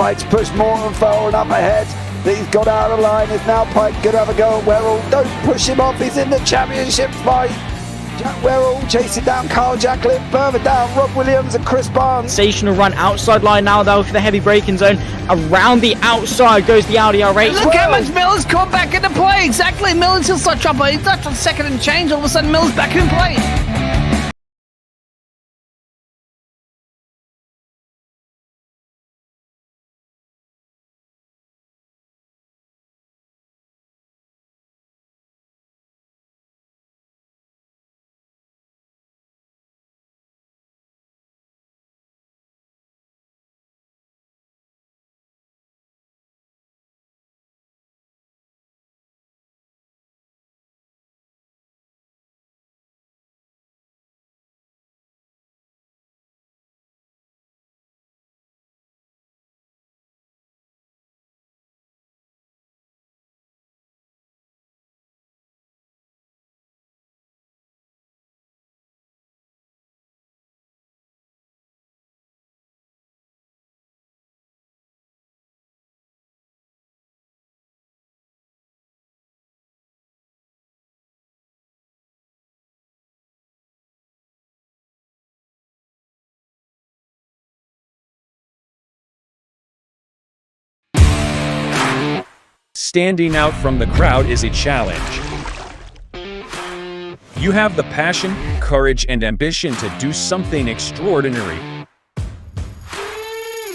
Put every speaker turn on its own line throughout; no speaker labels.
Pike's pushed more and far enough ahead. He's got out of line. Is now Pike going to have a go at Werrell? Don't push him off. He's in the championship fight. Jack Werrell chasing down Carl Jacklin. Further down, Rob Williams and Chris Barnes.
Sensational run outside line now though for the heavy braking zone. Around the outside goes the Audi R8.
Look how much Miller's caught back into play. Exactly. Miller's still start trouble. He's left on second and change. All of a sudden, Miller's back in play.
Standing out from the crowd is a challenge. You have the passion, courage, and ambition to do something extraordinary.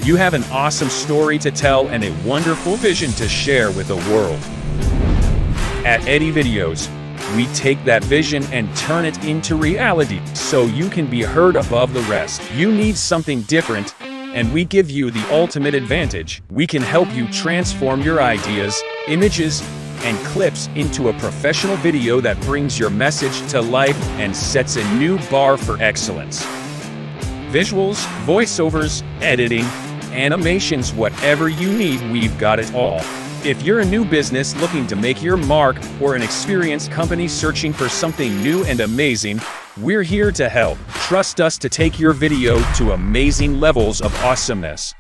You have an awesome story to tell and a wonderful vision to share with the world. At Eddie Videos, we take that vision and turn it into reality so you can be heard above the rest. You need something different, and we give you the ultimate advantage. We can help you transform your ideas, images, and clips into a professional video that brings your message to life and sets a new bar for excellence. Visuals, voiceovers, editing, animations, whatever you need, we've got it all. If you're a new business looking to make your mark or an experienced company searching for something new and amazing, we're here to help. Trust us to take your video to amazing levels of awesomeness.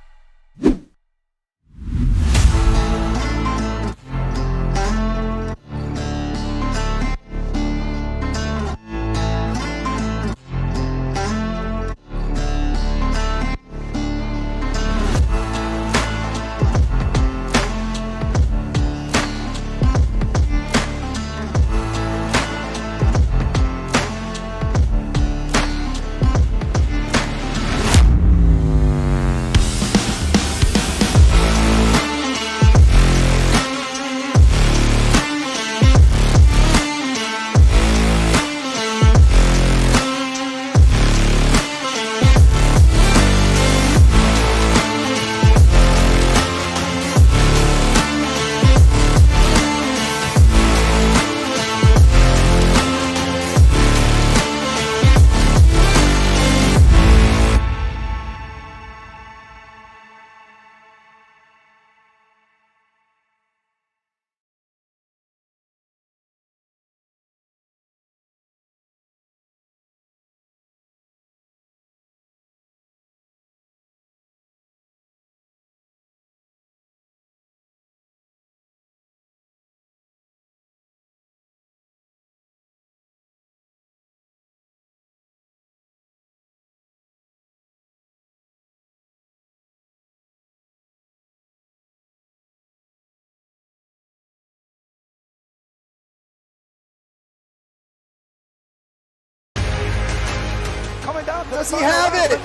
Does he have it?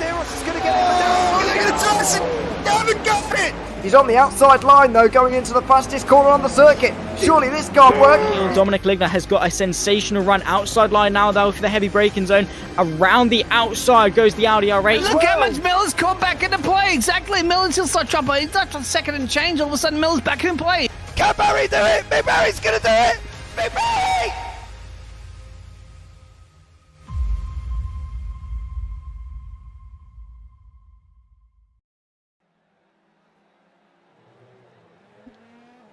He's on the outside line though, going into the fastest corner on the circuit. Surely this can't work.
Dominic Ligner has got a sensational run outside line now though for the heavy braking zone. Around the outside goes the Audi R8.
Look how much Miller's caught back into play. Exactly. Miller's still start trouble. He's left on second and change. All of a sudden, Miller's back in play.
Can Barry do it? Big Barry's gonna do it. Big Barry!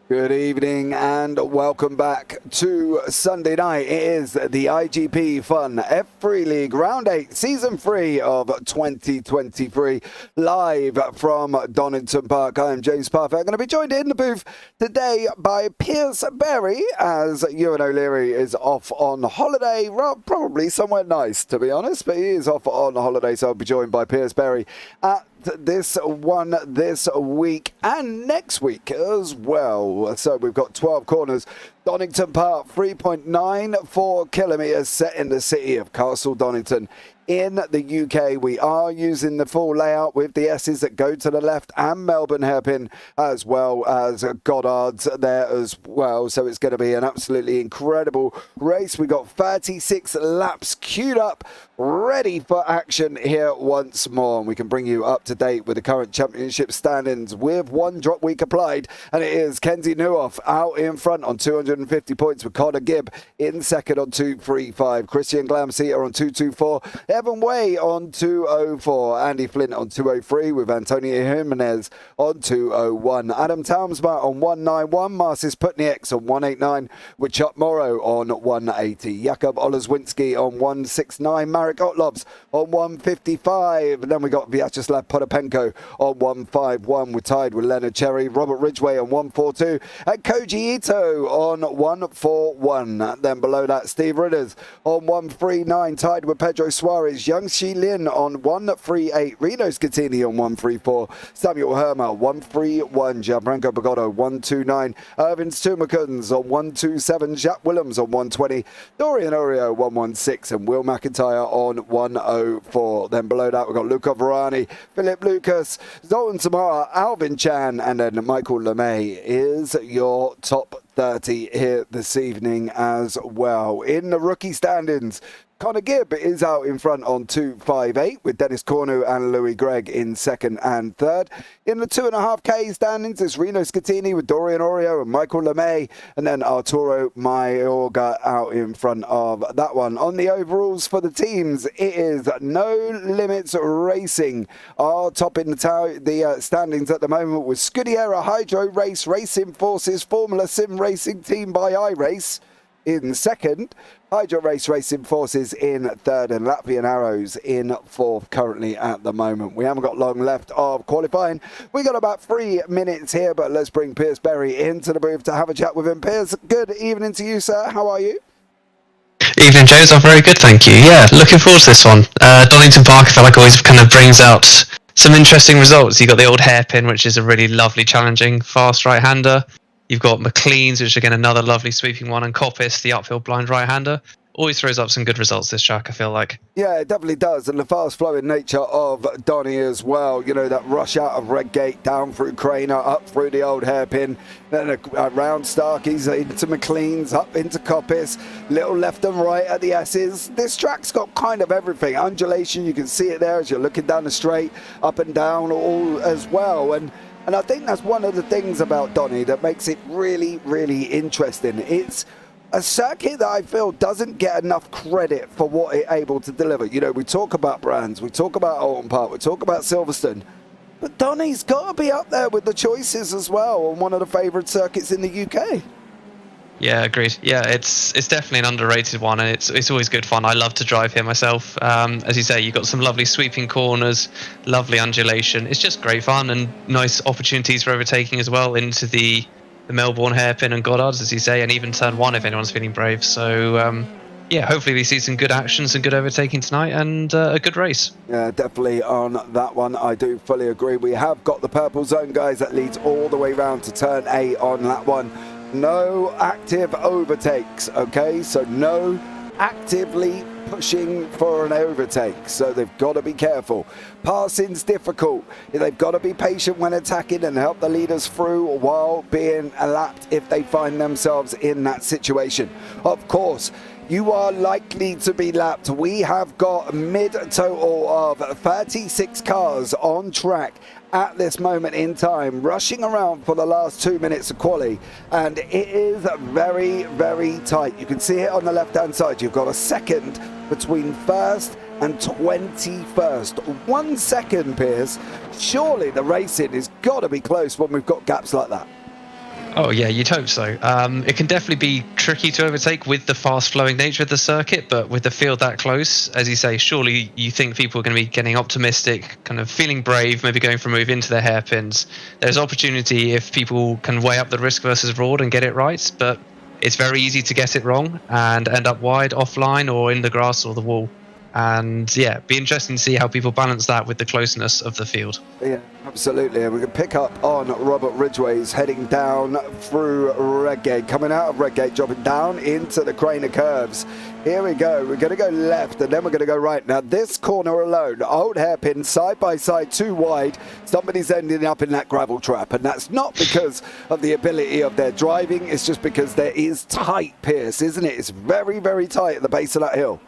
Good evening and welcome back to Sunday night. It is the iGPFun F3 League Round 8 Season 3 of 2023 live from Donington Park. I am James Parfitt. I'm going to be joined in the booth today by Piers Berry as Ewan O'Leary is off on holiday. Well, probably somewhere nice to be honest, but he is off on holiday, so I'll be joined by Piers Berry at this one this week and next week as well. So we've got 12 corners. Donington Park, 3.94 kilometres set in the city of Castle Donington. In the UK, we are using the full layout with the S's that go to the left and Melbourne hairpin as well as Goddard's there as well. So it's going to be an absolutely incredible race. We got 36 laps queued up, ready for action here once more. And we can bring you up to date with the current championship standings with one drop week applied. And it is Kenzie Neuhoff out in front on 250 points with Connor Gibb in second on 235. Christian Glamseater on 224. Evan Way on 204, Andy Flint on 203 with Antonio Jimenez on 201, Adam Townsmart on 191, Marcis Putnieks on 189 with Chuck Morrow on 180, Jakub Olezwinski on 169, Marek Otlobs on 155, and then we got Vyacheslav Potapenko on 151. We're tied with Leonard Cherry, Robert Ridgway on 142, and Koji Ito on 141. And then below that, Steve Ridders on 139, tied with Pedro Suarez, Young Shi Lin on 138, Reno Scatini on 134, Samuel Herma 131, Gianfranco Bogotto 129, Irvin Stumakens on 127, Jack Willems on 120, Dorian Oreo 116, and Will McIntyre on 104. Then below that we've got Luca Varani, Philip Lucas, Zoltan Samara, Alvin Chan, and then Michael LeMay is your top 30 here this evening as well. In the rookie standings, Connor Gibb is out in front on 258 with Dennis Cornu and Louis Gregg in second and third. In the 2.5K standings, it's Reno Scatini with Dorian Oreo and Michael LeMay, and then Arturo Mayorga out in front of that one. On the overalls for the teams, it is No Limits Racing are topping the standings at the moment with Scudiera Hydro Race Racing Forces Formula Sim Racing Team by iRace in second, Hydro Race Racing Forces in third, and Latvian Arrows in fourth currently at the moment. We haven't got long left of qualifying. We got about 3 minutes here, but let's bring Piers Berry into the booth to have a chat with him. Piers, good evening to you, sir. How are you?
Evening, James. I'm very good, thank you. Yeah, looking forward to this one. Donington Park, I feel like always kind of brings out some interesting results. You've got the old hairpin, which is a really lovely, challenging, fast right-hander. You've got McLean's, which is again another lovely sweeping one, and Coppice, the uphill blind right-hander. Always throws up some good results, this track, I feel like. Yeah,
it definitely does, and the fast-flowing nature of Donny as well. You know, that rush out of Redgate, down through Craner, up through the old hairpin, then around Starkey's, into McLean's, up into Coppice, little left and right at the S's. This track's got kind of everything. Undulation, you can see it there as you're looking down the straight, up and down all as well. And I think that's one of the things about Donny that makes it really, really interesting. It's a circuit that I feel doesn't get enough credit for what it's able to deliver. You know, we talk about Brands, we talk about Alton Park, we talk about Silverstone, but Donny's got to be up there with the choices as well on one of the favourite circuits in the UK.
Yeah, agreed. Yeah, it's definitely an underrated one, and it's always good fun. I love to drive here myself. As you say, you've got some lovely sweeping corners, lovely undulation. It's just great fun and nice opportunities for overtaking as well into the Melbourne hairpin and Goddard's, as you say, and even turn one if anyone's feeling brave. So, yeah, hopefully we see some good actions and good overtaking tonight and a good race.
Yeah, definitely on that one. I do fully agree. We have got the purple zone, guys, that leads all the way round to turn 8 on that one. No active overtakes, okay? So no actively pushing for an overtake, so they've got to be careful. Passing's difficult. They've got to be patient when attacking and help the leaders through while being lapped if they find themselves in that situation. Of course, you are likely to be lapped. We have got a mid-total of 36 cars on track at this moment in time, rushing around for the last 2 minutes of quali, and it is very, very tight. You can see it on the left-hand side. You've got a second between first and 21st. 1 second, Piers. Surely the racing has got to be close when we've got gaps like that.
Oh yeah, you'd hope so. It can definitely be tricky to overtake with the fast-flowing nature of the circuit, but with the field that close, as you say, surely you think people are going to be getting optimistic, kind of feeling brave, maybe going for a move into their hairpins. There's opportunity if people can weigh up the risk versus reward and get it right, but it's very easy to get it wrong and end up wide, offline, or in the grass or the wall. And yeah, be interesting to see how people balance that with the closeness of the field.
Yeah, absolutely. And we can pick up on Robert Ridgway's heading down through Redgate, coming out of Redgate, dropping down into the Craner curves. Here we go. We're going to go left and then we're going to go right. Now, this corner alone, old hairpin, side by side, too wide. Somebody's ending up in that gravel trap. And that's not because of the ability of their driving. It's just because there is tight, Piers, isn't it? It's very, very tight at the base of that hill.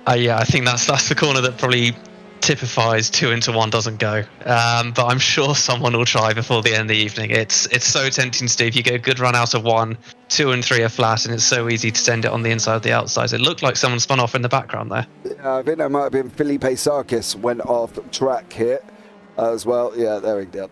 Yeah, I think that's the corner that probably typifies 2 into 1 doesn't go. But I'm sure someone will try before the end of the evening. It's so tempting to do. If you get a good run out of 1, 2 and 3 are flat, and it's so easy to send it on the inside of the outside. It looked like someone spun off in the background there.
Yeah, I think that might have been Felipe Sarkis went off track here as well. Yeah, there he did.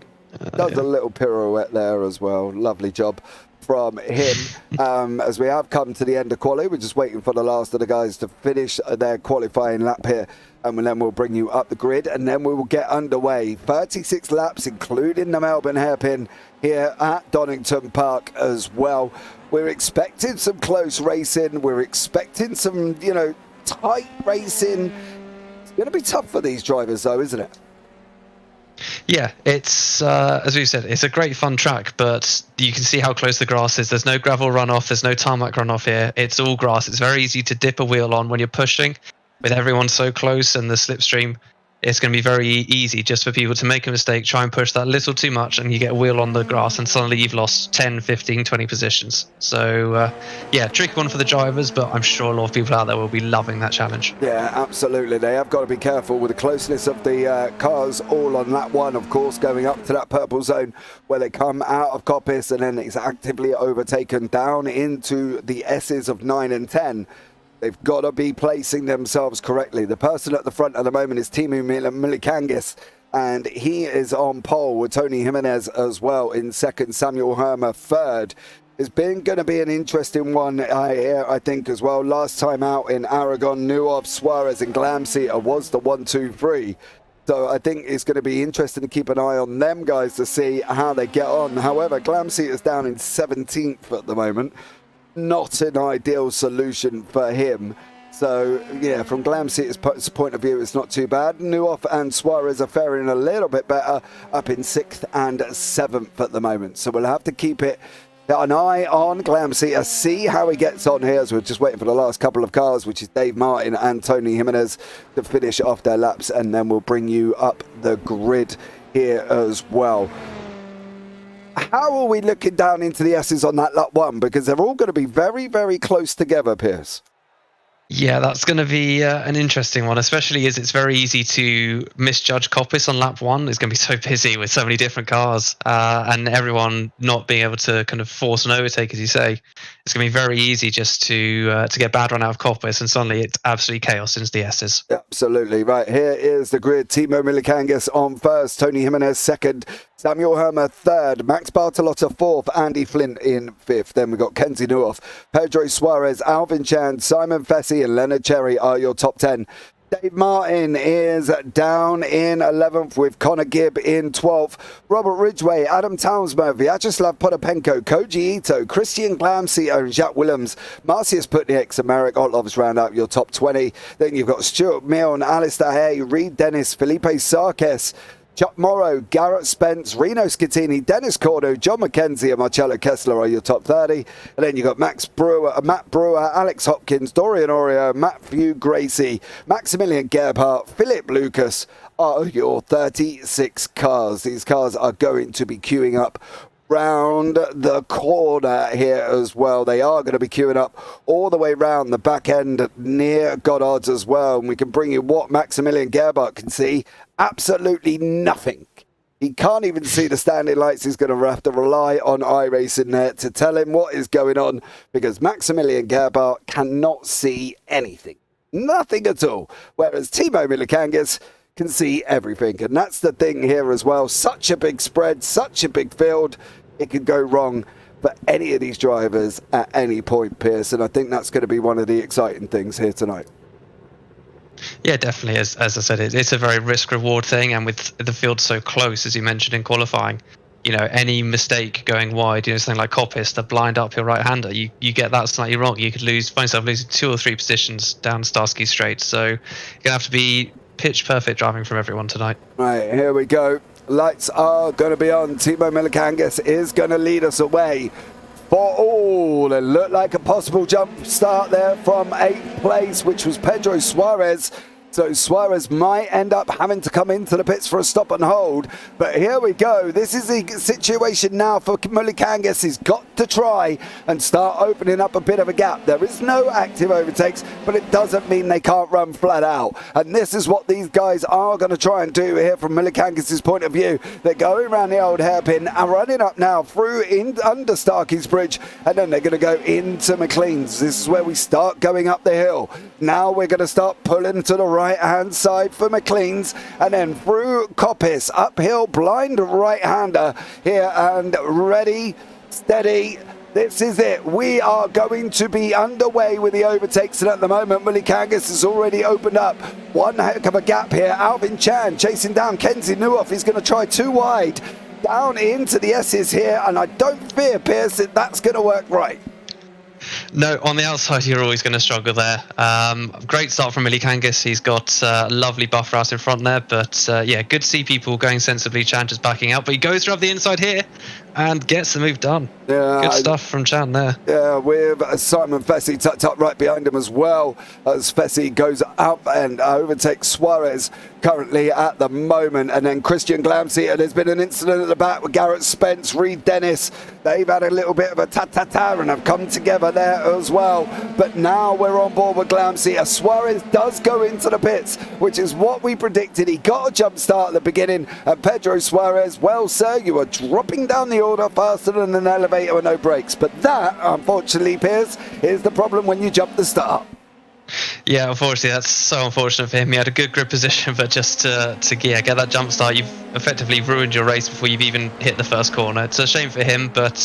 Does a little pirouette there as well. Lovely job from him. As we have come to the end of quali, we're just waiting for the last of the guys to finish their qualifying lap here, and then we'll bring you up the grid, and then we will get underway. 36 laps, including the Melbourne hairpin here at Donington Park as well. We're expecting some close racing. We're expecting some, tight racing. It's going to be tough for these drivers, though, isn't it?
Yeah, it's as we said, it's a great fun track, but you can see how close the grass is. There's no gravel runoff, there's no tarmac runoff here. It's all grass. It's very easy to dip a wheel on when you're pushing. With everyone so close and the slipstream, it's going to be very easy just for people to make a mistake, try and push that little too much, and you get a wheel on the grass, and suddenly you've lost 10, 15, 20 positions. So, yeah, tricky one for the drivers, but I'm sure a lot of people out there will be loving that challenge.
Yeah, absolutely. They have got to be careful with the closeness of the cars all on lap 1, of course, going up to that purple zone where they come out of Coppice, and then it's actively overtaken down into the S's of 9 and 10. They've got to be placing themselves correctly. The person at the front at the moment is Timu Milikangis, and he is on pole with Tony Jimenez as well in second, Samuel Hermer third. It's going to be an interesting one here, I think, as well. Last time out in Aragon, Nuov, Suarez and Glamseater was the 1, 2, 3. So I think it's going to be interesting to keep an eye on them guys to see how they get on. However, Glamseater's down in 17th at the moment. Not an ideal solution for him. So, yeah, from Glamseater's point of view, it's not too bad. Nuoff and Suarez are faring a little bit better, up in 6th and 7th at the moment. So we'll have to keep an eye on Glamseater, see how he gets on here. So we're just waiting for the last couple of cars, which is Dave Martin and Tony Jimenez, to finish off their laps, and then we'll bring you up the grid here as well. How are we looking down into the S's on that lap 1? Because they're all going to be very, very close together, Piers.
Yeah, that's going to be an interesting one, especially as it's very easy to misjudge Coppice on lap 1. It's going to be so busy with so many different cars and everyone not being able to kind of force an overtake, as you say. It's going to be very easy just to get a bad run out of Coppice, and suddenly it's absolutely chaos into the S's.
Absolutely. Right, here is the grid. Timo Milikangis on first, Tony Jimenez second, Samuel Hermer third, Max Bartolotta fourth, Andy Flint in fifth. Then we've got Kenzie Nuoff, Pedro Suarez, Alvin Chan, Simon Fessy and Leonard Cherry are your top 10. Dave Martin is down in 11th with Connor Gibb in 12th. Robert Ridgway, Adam Townsmer, Vyacheslav Potapenko, Koji Ito, Christian Glamseater and Jacques Willems, Marcius Putnieks and Marek Otlovs round out your top 20. Then you've got Stuart Milne, Alistair Hay, Reed Dennis, Felipe Sarkis, Chuck Morrow, Garrett Spence, Reno Scattini, Dennis Cordo, John McKenzie and Marcello Kessler are your top 30. And then you've got Matt Brewer, Alex Hopkins, Dorian Oreo, Matthew Gracie, Maximilian Gebhardt, Philip Lucas are your 36 cars. These cars are going to be queuing up round the corner here as well. They are going to be queuing up all the way round the back end near Goddard's as well. And we can bring you what Maximilian Gebhardt can see. Absolutely nothing. He can't even see the standing lights. He's going to have to rely on iRacing there to tell him what is going on, because Maximilian Gebhardt cannot see anything. Nothing at all. Whereas Timo Milikangis can see everything. And that's the thing here as well. Such a big spread, such a big field. It could go wrong for any of these drivers at any point, Piers, and I think that's going to be one of the exciting things here tonight.
Yeah, definitely. As I said, it's a very risk-reward thing, and with the field so close, as you mentioned in qualifying, you know, any mistake going wide, you know, something like Coppice, the blind uphill right-hander, you find yourself losing 2 or 3 positions down Starsky Straight. So you're going to have to be pitch perfect driving from everyone tonight.
Right, here we go. Lights are going to be on. Timo Milikangas is going to lead us away for all. It looked like a possible jump start there from 8th place, which was Pedro Suarez. So Suarez might end up having to come into the pits for a stop and hold. But here we go. This is the situation now for Milikangas. He's got to try and start opening up a bit of a gap. There is no active overtakes, but it doesn't mean they can't run flat out. And this is what these guys are going to try and do here from Milikangas' point of view. They're going around the old hairpin and running up now through under Starkey's Bridge, and then they're going to go into McLean's. This is where we start going up the hill. Now we're going to start pulling to the right-hand side for McLean's, and then through Coppice, uphill, blind right-hander here, and ready, steady. This is it. We are going to be underway with the overtakes, and at the moment, Milikangas has already opened up one heck of a gap here. Alvin Chan chasing down Kenzie Newhoff. He's going to try too wide down into the S's here, and I don't fear, Piers, that that's going to work right.
No, on the outside, you're always going to struggle there. Great start from Milikangas. He's got a lovely buffer out in front there. But yeah, good to see people going sensibly. Chan just backing out. But he goes through the inside here and gets the move done. Yeah, good stuff from Chan there.
Yeah, with Simon Fessy tucked up right behind him as well, as Fessy goes up and overtakes Suarez currently at the moment. And then Christian Glamsey, there's been an incident at the back with Garrett Spence, Reed Dennis. They've had a little bit of a ta-ta-ta and have come together there as well. But now we're on board with Glamsey. Suarez does go into the pits, which is what we predicted. He got a jump start at the beginning. And Pedro Suarez, well, sir, you are dropping down the order faster than an elevator with no brakes. But that, unfortunately, Piers, is the problem when you jump the start.
Yeah, unfortunately, that's so unfortunate for him. He had a good grip position, but just to get that jump start, you've effectively ruined your race before you've even hit the first corner. It's a shame for him, but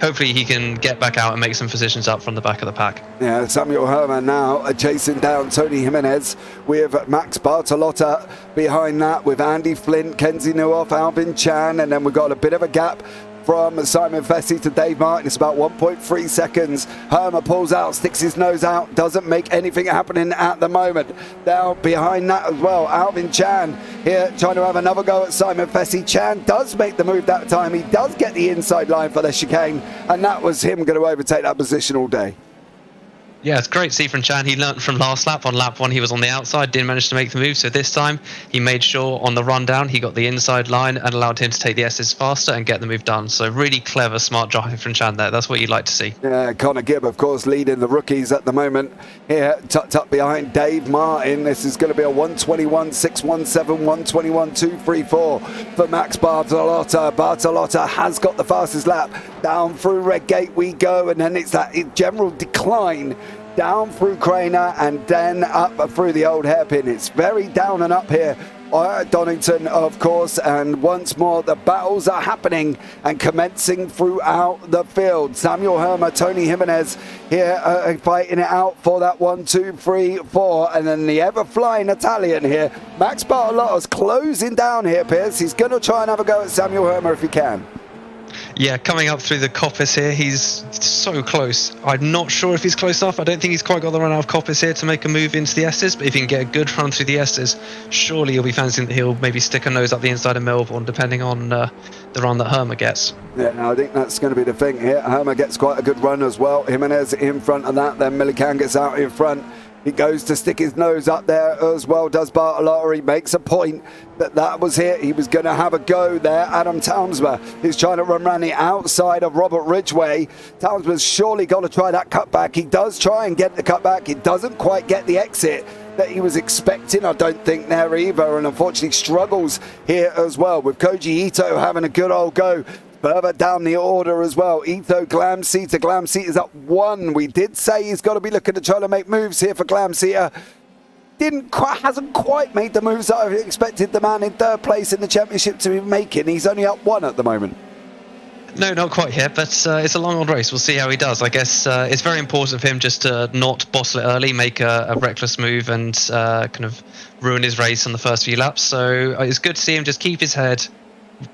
hopefully he can get back out and make some positions up from the back of the pack.
Yeah, Samuel Herman now chasing down Tony Jimenez with Max Bartolotta behind that, with Andy Flint, Kenzie Newhoff, Alvin Chan, and then we've got a bit of a gap from Simon Fessy to Dave Martin. It's about 1.3 seconds. Herman pulls out, sticks his nose out, doesn't make anything happening at the moment. Now behind that as well, Alvin Chan here trying to have another go at Simon Fessy. Chan does make the move that time. He does get the inside line for the chicane, and that was him going to overtake that position all day.
Yeah, it's great to see from Chan. He learnt from last lap. On lap 1, he was on the outside, didn't manage to make the move. So this time, he made sure on the rundown, he got the inside line and allowed him to take the S's faster and get the move done. So really clever, smart driving from Chan there. That's what you'd like to see.
Yeah, Connor Gibb, of course, leading the rookies at the moment. Here, tucked up behind Dave Martin. This is going to be a 121.617, 121.234 for Max Bartolotta. Bartolotta has got the fastest lap. Down through Redgate we go, and then it's that general decline down through Craner and then up through the old hairpin. It's very down and up here at Donington, of course, and once more the battles are happening and commencing throughout the field. Samuel Herma, Tony Jimenez here fighting it out for that 1, 2, 3, 4, and then the ever-flying Italian here. Max Bartolotta's closing down here, Piers. He's going to try and have a go at Samuel Herma if he can.
Yeah, coming up through the Coppice here, he's so close. I'm not sure if he's close enough. I don't think he's quite got the run out of Coppice here to make a move into the S's, but if he can get a good run through the S's, surely he'll be fancying that he'll maybe stick a nose up the inside of Melbourne, depending on the run that Herma gets.
Yeah, I think that's going to be the thing here. Herma gets quite a good run as well. Jimenez in front of that, then Milikangas out in front. He goes to stick his nose up there as well, does Bartolotta. He makes a point that was here. He was going to have a go there. Adam Townsber is trying to run around the outside of Robert Ridgway. Townsber's surely got to try that cutback. He does try and get the cutback. He doesn't quite get the exit that he was expecting, I don't think, there either, and unfortunately struggles here as well, with Koji Ito having a good old go further down the order as well. Ito Glamseater. Glamseater's up 1. We did say he's got to be looking to try to make moves here for Glamseater. Hasn't quite made the moves that I expected the man in 3rd place in the championship to be making. He's only up 1 at the moment.
No, not quite yet, but it's a long old race. We'll see how he does. I guess it's very important for him just to not bottle it early, make a reckless move, and kind of ruin his race on the first few laps. So it's good to see him just keep his head,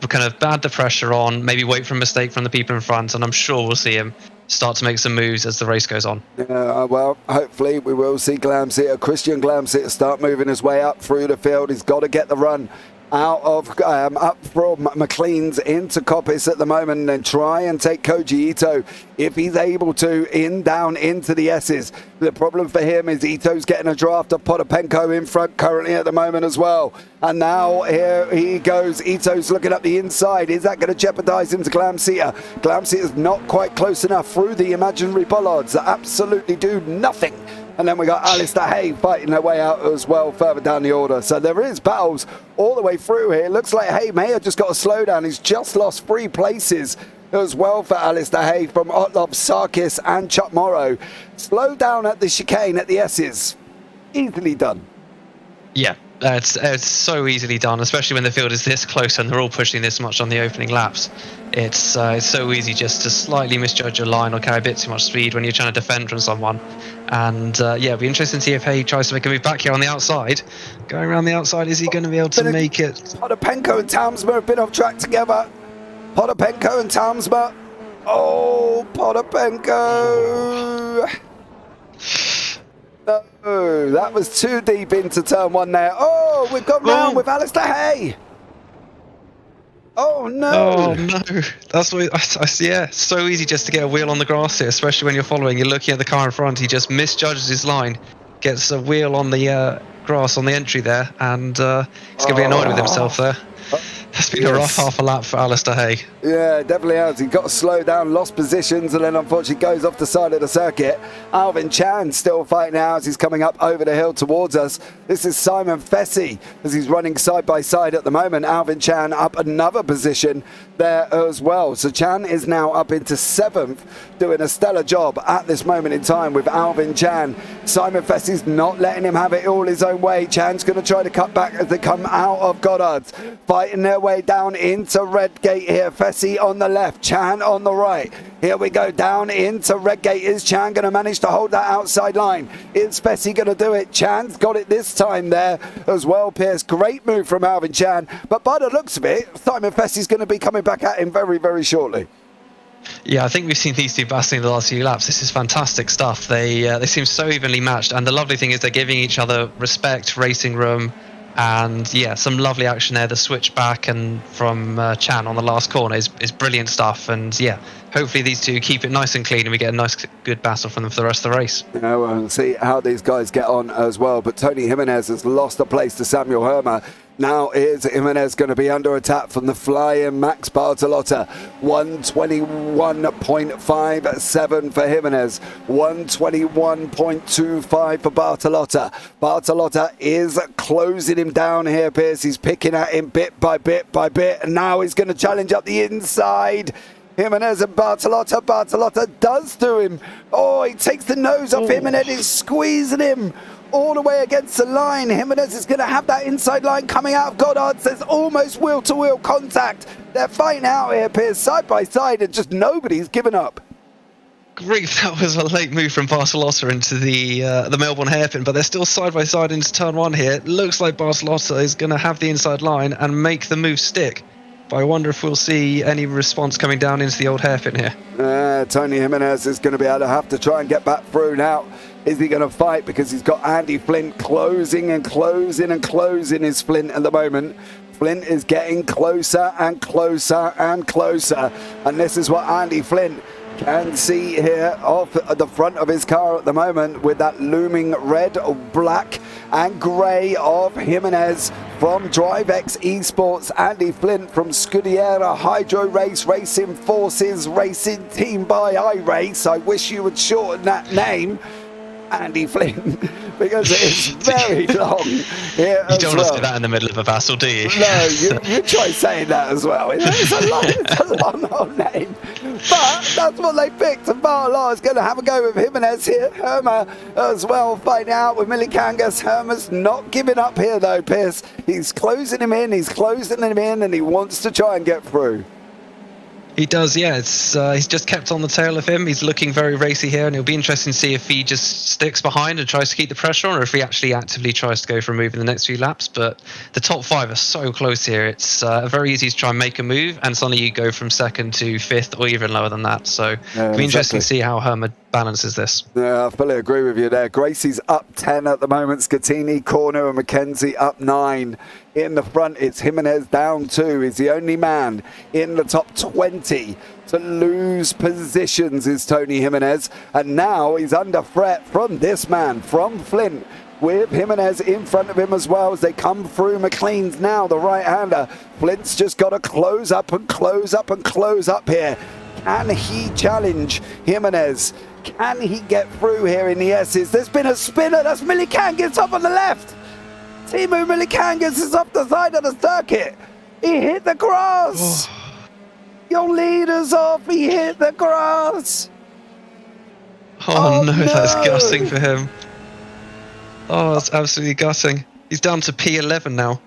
kind of bad the pressure on, maybe wait for a mistake from the people in front, and I'm sure we'll see him start to make some moves as the race goes on.
Well, hopefully we will see Christian Glamsitter start moving his way up through the field. He's got to get the run out of up from McLean's into Coppice at the moment, and then try and take Koji Ito if he's able to down into the S's. The problem for him is Ito's getting a draft of Potapenko in front currently at the moment as well. And now here he goes. Ito's looking up the inside. Is that going to jeopardize him to Glamsitter? Glamsitter's not quite close enough through the imaginary bollards that absolutely do nothing. And then we got Alistair Hay fighting their way out as well further down the order. So there is battles all the way through here. Looks like Hay may have just got a slowdown. He's just lost 3 places as well for Alistair Hay from Otlop, Sarkis and Chuck Morrow. Slow down at the chicane at the S's. Easily done.
Yeah, it's so easily done, especially when the field is this close and they're all pushing this much on the opening laps. It's so easy just to slightly misjudge your line or carry a bit too much speed when you're trying to defend from someone. And yeah, it'll be interesting to see if Hay tries to make a move back here on the outside. Going around the outside, is he going to be able to make it?
Potapenko and Townsma have been off track together. Potapenko and Townsma. Oh, Potapenko. No, that was too deep into turn 1 there. Oh, we've got round with Alistair Hay. Oh no!
Oh no! That's what I see. Yeah, so easy just to get a wheel on the grass here, especially when you're following. You're looking at the car in front. He just misjudges his line, gets a wheel on the grass on the entry there, and he's going to be annoyed with himself there. It's been a rough half a lap for Alistair Hay.
Yeah, definitely has. He got to slow down, lost positions, and then unfortunately goes off the side of the circuit. Alvin Chan still fighting now as he's coming up over the hill towards us. This is Simon Fessy as he's running side by side at the moment. Alvin Chan up another position there as well. So Chan is now up into 7th, doing a stellar job at this moment in time with Alvin Chan. Simon Fessy's not letting him have it all his own way. Chan's going to try to cut back as they come out of Goddard's, fighting their way down into Redgate here. Fessy on the left, Chan on the right. Here we go down into Redgate. Is Chan going to manage to hold that outside line? Is Fessy going to do it? Chan's got it this time there as well, Piers. Great move from Alvin Chan. But by the looks of it, Simon Fessy's going to be coming back at him very, very shortly.
Yeah, I think we've seen these two battling the last few laps. This is fantastic stuff. They seem so evenly matched, and the lovely thing is they're giving each other respect, racing room, and yeah, some lovely action there. The switch back and from Chan on the last corner is brilliant stuff. And yeah, hopefully these two keep it nice and clean and we get a nice, good battle from them for the rest of the race.
You know, we'll see how these guys get on as well. But Tony Jimenez has lost a place to Samuel Hermer. Now is Jimenez going to be under attack from the flying Max Bartolotta. 121.57 for Jimenez. 121.25 for Bartolotta. Bartolotta is closing him down here, Piers. He's picking at him bit by bit by bit. And now he's going to challenge up the inside. Jimenez and Bartolotta. Bartolotta does do him. Oh, he takes the nose off him and then he's squeezing him all the way against the line. Jimenez is going to have that inside line coming out of Goddard's. There's almost wheel-to-wheel contact. They're fighting out here, Piers, side by side, and just nobody's given up.
Grief, that was a late move from Bartolotta into the Melbourne hairpin, but they're still side by side into turn 1 here. It looks like Bartolotta is going to have the inside line and make the move stick. But I wonder if we'll see any response coming down into the old hairpin here.
Tony Jimenez is going to be able to have to try and get back through now. Is he going to fight? Because he's got Andy Flint closing and closing and closing his Flint at the moment. Flint is getting closer and closer and closer. And this is what Andy Flint can see here off the front of his car at the moment with that looming red, black and grey of Jimenez from DriveX Esports. Andy Flint from Scudiera Hydro Race Racing Forces Racing Team by iRace. I wish you would shorten that name, Andy Flint, because it is very long here.
You don't want to say that in the middle of a battle, do you?
No, you try saying that as well. It's a long old name. But that's what they picked. And Bartolotta's going to have a go with Jimenez here. Hermer as well, fighting out with Milikangas. Hermer's not giving up here though, Piers. He's closing him in, and he wants to try and get through.
He does, yeah. He's just kept on the tail of him. He's looking very racy here, and it'll be interesting to see if he just sticks behind and tries to keep the pressure on, or if he actually actively tries to go for a move in the next few laps. But the top 5 are so close here. It's very easy to try and make a move, and suddenly you go from 2nd to 5th or even lower than that. So it'll be interesting to see how Herman balances this.
Yeah, I fully agree with you there. Gracie's up 10 at the moment. Scatini, Corner and McKenzie up 9. In the front, it's Jimenez down 2. He's the only man in the top 20 to lose positions is Tony Jimenez. And now he's under threat from this man, from Flint, with Jimenez in front of him as well as they come through. McLean's now the right-hander. Flint's just got to close up and close up and close up here. Can he challenge Jimenez? Can he get through here in the S's? There's been a spinner. That's Milikangis up on the left. Timu Milikangis is off the side of the circuit. He hit the grass. Your leader's off. He hit the grass.
Oh no, that's gutting for him. Oh, that's absolutely gutting. He's down to P11 now.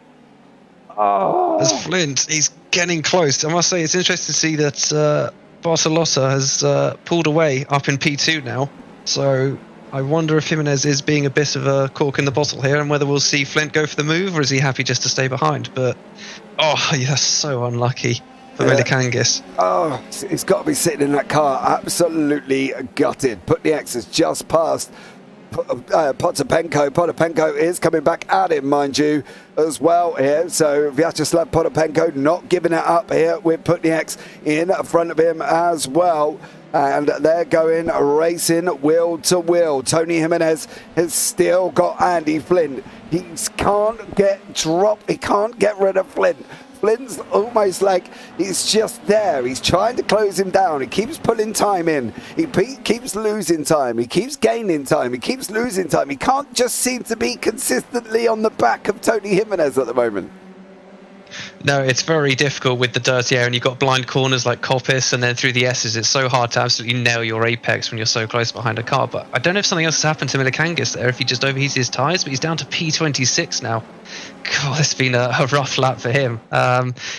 Oh.
As Flint, he's getting close. I must say, it's interesting to see that Bartolotta has pulled away up in P2 now. So I wonder if Jimenez is being a bit of a cork in the bottle here, and whether we'll see Flint go for the move, or is he happy just to stay behind? But, oh, yeah, so unlucky for Milikangis.
Oh, he's got to be sitting in that car absolutely gutted. Putnieks has just passed Potapenko. Potapenko is coming back at him, mind you, as well here. So Vyacheslav Potapenko not giving it up here with Putnieks in front of him as well. And they're going racing wheel to wheel. Tony Jimenez has still got Andy Flint. He can't get dropped. He can't get rid of Flint. Flint's almost like he's just there. He's trying to close him down. He keeps pulling time in. He keeps losing time. He keeps gaining time. He keeps losing time. He can't just seem to be consistently on the back of Tony Jimenez at the moment.
No, it's very difficult with the dirty air, and you've got blind corners like Coppice, and then through the S's, it's so hard to absolutely nail your apex when you're so close behind a car. But I don't know if something else has happened to Milikangis there, if he just overheats his tyres, but he's down to P26 now. God, it's been a rough lap for him.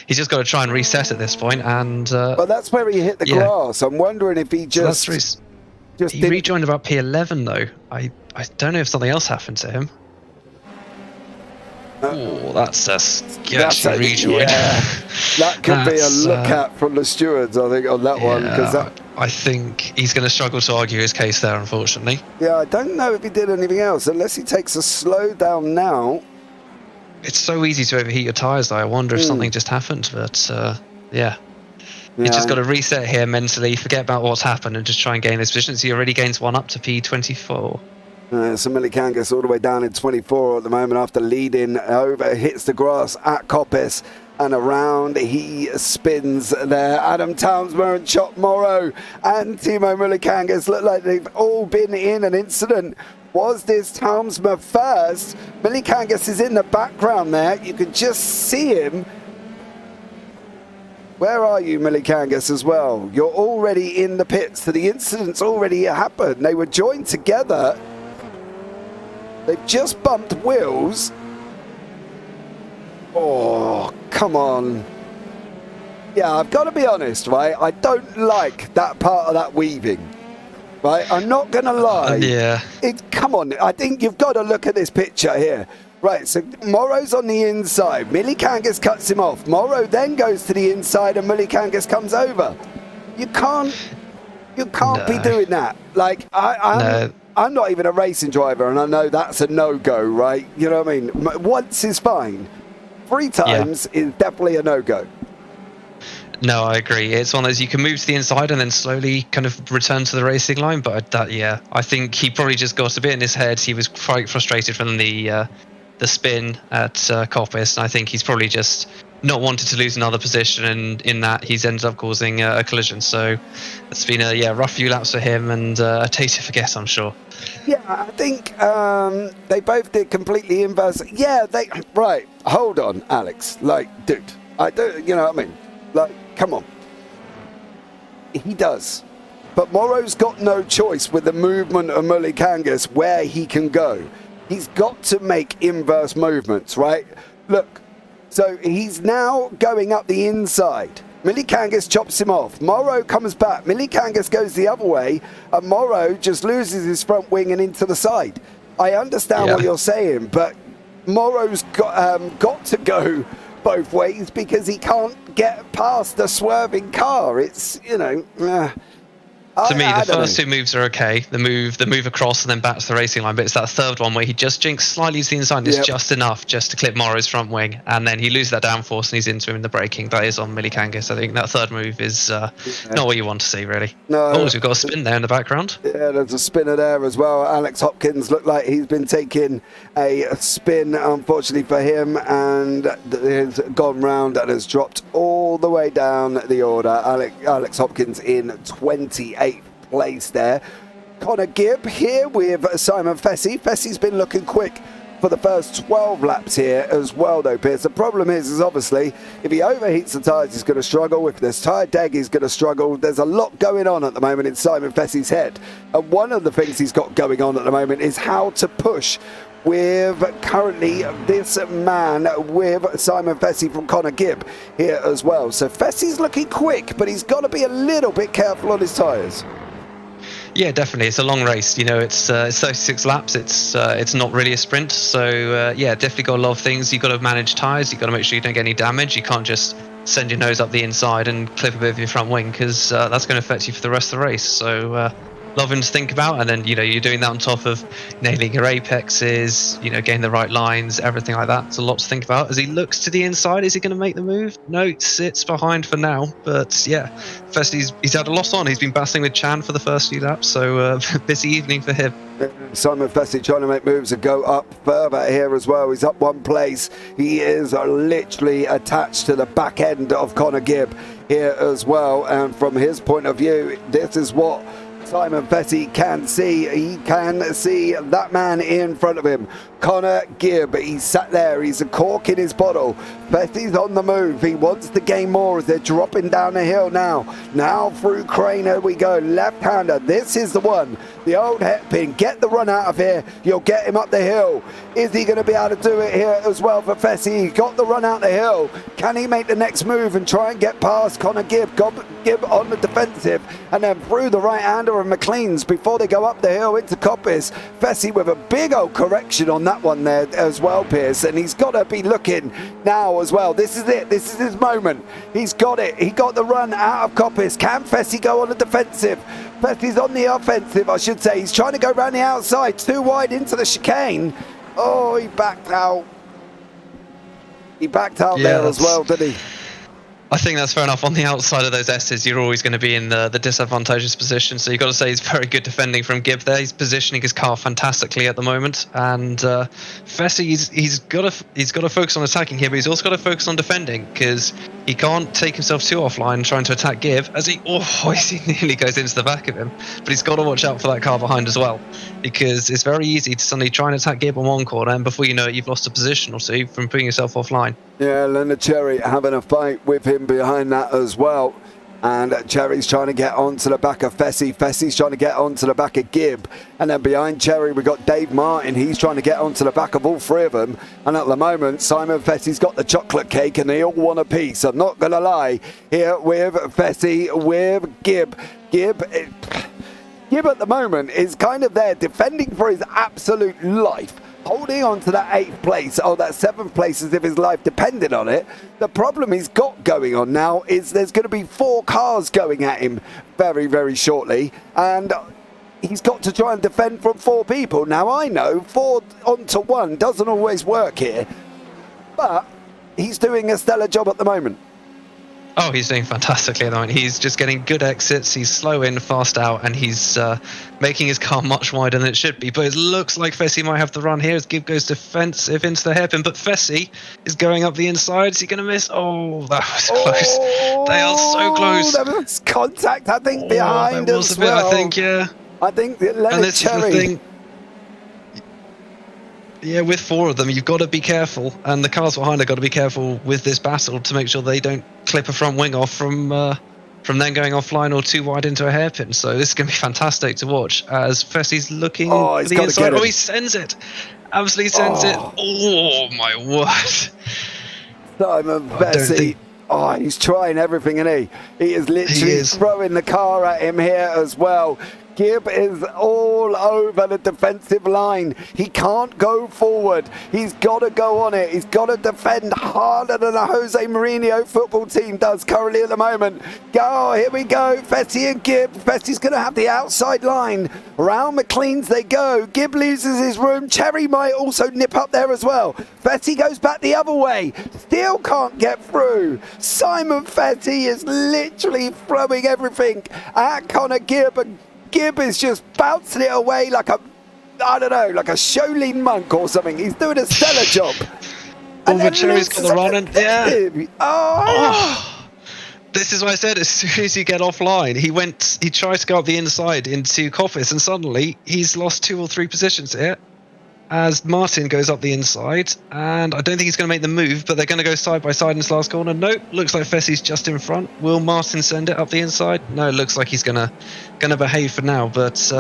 He's just got to try and reset at this point, and...
well, that's where he hit the grass. I'm wondering if he just...
he rejoined about P11, though. I don't know if something else happened to him. Oh, that's a sketchy rejoin.
Yeah. That could be a look at from the stewards, I think, on that one.
I think he's going to struggle to argue his case there, unfortunately.
Yeah, I don't know if he did anything else, unless he takes a slow down now.
It's so easy to overheat your tyres, though. I wonder if something just happened, but yeah. He's just got to reset here mentally, forget about what's happened, and just try and gain this position. So he already gains one up to P24.
So Milikangis all the way down in 24 at the moment after leading over, hits the grass at Coppice and around he spins there. Adam Townsmer and Chop Morrow and Timo Milikangis look like they've all been in an incident. Was this Townsmer first? Milikangis is in the background there. You can just see him. Where are you, Milikangis, as well? You're already in the pits. So the incident's already happened. They were joined together. They've just bumped wheels. Oh, come on. Yeah, I've got to be honest, right? I don't like that part of that weaving. Right? I'm not going to lie.
Yeah.
Come on. I think you've got to look at this picture here. Right, so Morrow's on the inside. Milikangis cuts him off. Morrow then goes to the inside and Milikangis comes over. You can't be doing that. Like, I'm not even a racing driver, and I know that's a no-go, right? You know what I mean? Once is fine. 3 times is definitely a no-go.
No, I agree. It's one of those, you can move to the inside and then slowly kind of return to the racing line, but I think he probably just got a bit in his head. He was quite frustrated from the spin at Coppice, and I think he's probably just not wanted to lose another position, and in that he's ended up causing a collision. So it's been a rough few laps for him, and a day to forget, I'm sure.
Yeah, I think they both did completely inverse. Yeah, right. Hold on, Alex. Like, dude, I don't. You know what I mean? Like, come on. He does, but Morrow's got no choice with the movement of Milikangis where he can go. He's got to make inverse movements, right? Look, so he's now going up the inside. Millikangas chops him off. Morrow comes back. Millikangas goes the other way, and Morrow just loses his front wing and into the side. I understand what you're saying, but Morrow's got to go both ways because he can't get past the swerving car. It's, you know...
To me, the first two moves are okay. The move across and then back to the racing line. But it's that third one where he just jinks slightly to the inside. And it's just enough just to clip Morrow's front wing, and then he loses that downforce and he's into him in the braking. That is on Millikangas. I think that third move is not what you want to see, really. No. Oh, we've got a spin there in the background.
Yeah, there's a spinner there as well. Alex Hopkins looked like he's been taking a spin, unfortunately for him, and has gone round and has dropped all the way down the order. Alex Hopkins in 28th place there. Connor Gibb here with Simon Fessy. Fessy's been looking quick for the first 12 laps here as well, though, Piers. The problem is obviously if he overheats the tyres, he's going to struggle. If there's tyre deg, he's going to struggle. There's a lot going on at the moment in Simon Fessy's head, and one of the things he's got going on at the moment is how to push with currently this man with Simon Fessy from Connor Gibb here as well. So Fessy's looking quick, but he's got to be a little bit careful on his tyres.
Yeah, definitely. It's a long race. You know, it's 36 laps. It's not really a sprint. So yeah, definitely got a lot of things. You've got to manage tyres. You've got to make sure you don't get any damage. You can't just send your nose up the inside and clip a bit of your front wing, because that's going to affect you for the rest of the race. So loving to think about, and then you're doing that on top of nailing your apexes, getting the right lines, everything like that. It's a lot to think about. As he looks to the inside, is he going to make the move? No, it sits behind for now. But yeah, first he's had a loss on. He's been battling with Chan for the first few laps, so busy evening for him.
Simon Fessy trying to make moves and go up further here as well. He's up one place. He is literally attached to the back end of Connor Gibb here as well, and from his point of view, this is what Simon Fessy can see. He can see that man in front of him, Connor Gibb. He's sat there. He's a cork in his bottle. Fessy's on the move. He wants to gain more as they're dropping down the hill now. Now through Craner we go. Left-hander. This is the one. The old hairpin. Get the run out of here. You'll get him up the hill. Is he going to be able to do it here as well for Fessy? He got the run out the hill. Can he make the next move and try and get past Connor Gibb? Gibb on the defensive, and then through the right-hander of McLean's before they go up the hill into Coppice. Fessy with a big old correction on that one there as well, Piers, and he's got to be looking now as well. This is it. This is his moment. He's got it. He got the run out of Coppice. Can Fessy go on the defensive? Fessy's on the offensive, I should say. He's trying to go around the outside, too wide into the chicane. Oh, he backed out. He backed out there as well, didn't he?
I think that's fair enough. On the outside of those S's, you're always going to be in the disadvantageous position. So you've got to say he's very good defending from Gibb there. He's positioning his car fantastically at the moment. And Fessy, he's got to focus on attacking here, but he's also got to focus on defending, because he can't take himself too offline trying to attack Gibb, as he nearly goes into the back of him. But he's got to watch out for that car behind as well, because it's very easy to suddenly try and attack Gibb on one corner, and before you know it, you've lost a position or two from putting yourself offline.
Yeah, Leonard Cherry having a fight with him behind that as well. And Cherry's trying to get onto the back of Fessy. Fessy's trying to get onto the back of Gibb. And then behind Cherry, we've got Dave Martin. He's trying to get onto the back of all three of them. And at the moment, Simon Fessy's got the chocolate cake and they all want a piece. I'm not going to lie. Here with Fessy, with Gibb. Gibb at the moment is kind of there defending for his absolute life, holding on to that 8th place or that 7th place as if his life depended on it. The problem he's got going on now is there's going to be 4 cars going at him very, very shortly, and he's got to try and defend from 4 people. Now, I know 4 onto 1 doesn't always work here, but he's doing a stellar job at the moment.
Oh, he's doing fantastically at the moment. He's just getting good exits. He's slow in, fast out, and he's making his car much wider than it should be. But it looks like Fessy might have the run here as Gibb goes defensive into the hairpin. But Fessy is going up the inside. Is he going to miss? Oh, that was close. They are so close.
There was contact, I think, behind as well.
I think, yeah.
I think Leonard Cherry.
Yeah, with 4 of them, you've got to be careful, and the cars behind have got to be careful with this battle to make sure they don't clip a front wing off from then going offline or too wide into a hairpin. So this is going to be fantastic to watch as Fessy's looking for the inside. Oh, he sends it. Absolutely sends it. Oh, my word.
Simon Fessy Oh, he's trying everything, isn't he? He is literally throwing the car at him here as well. Gibb is all over the defensive line. He can't go forward. He's got to go on it. He's got to defend harder than a Jose Mourinho football team does currently at the moment. Go, here we go. Fessy and Gibb. Fessy's going to have the outside line. Round McLean's they go. Gibb loses his room. Cherry might also nip up there as well. Fessy goes back the other way. Still can't get through. Simon Fessy is literally throwing everything at Connor Gibb, and Gibb is just bouncing it away like a, I don't know, like a Shaolin monk or something. He's doing a stellar job.
Over Cherry's got the run, and
Oh.
This is what I said. As soon as you get offline, he tries to go up the inside into Coppice, and suddenly he's lost 2 or 3 positions here. As Martin goes up the inside, and I don't think he's going to make the move, but they're going to go side by side in this last corner. Nope, looks like Fessy's just in front. Will Martin send it up the inside? No, it looks like he's going to behave for now. But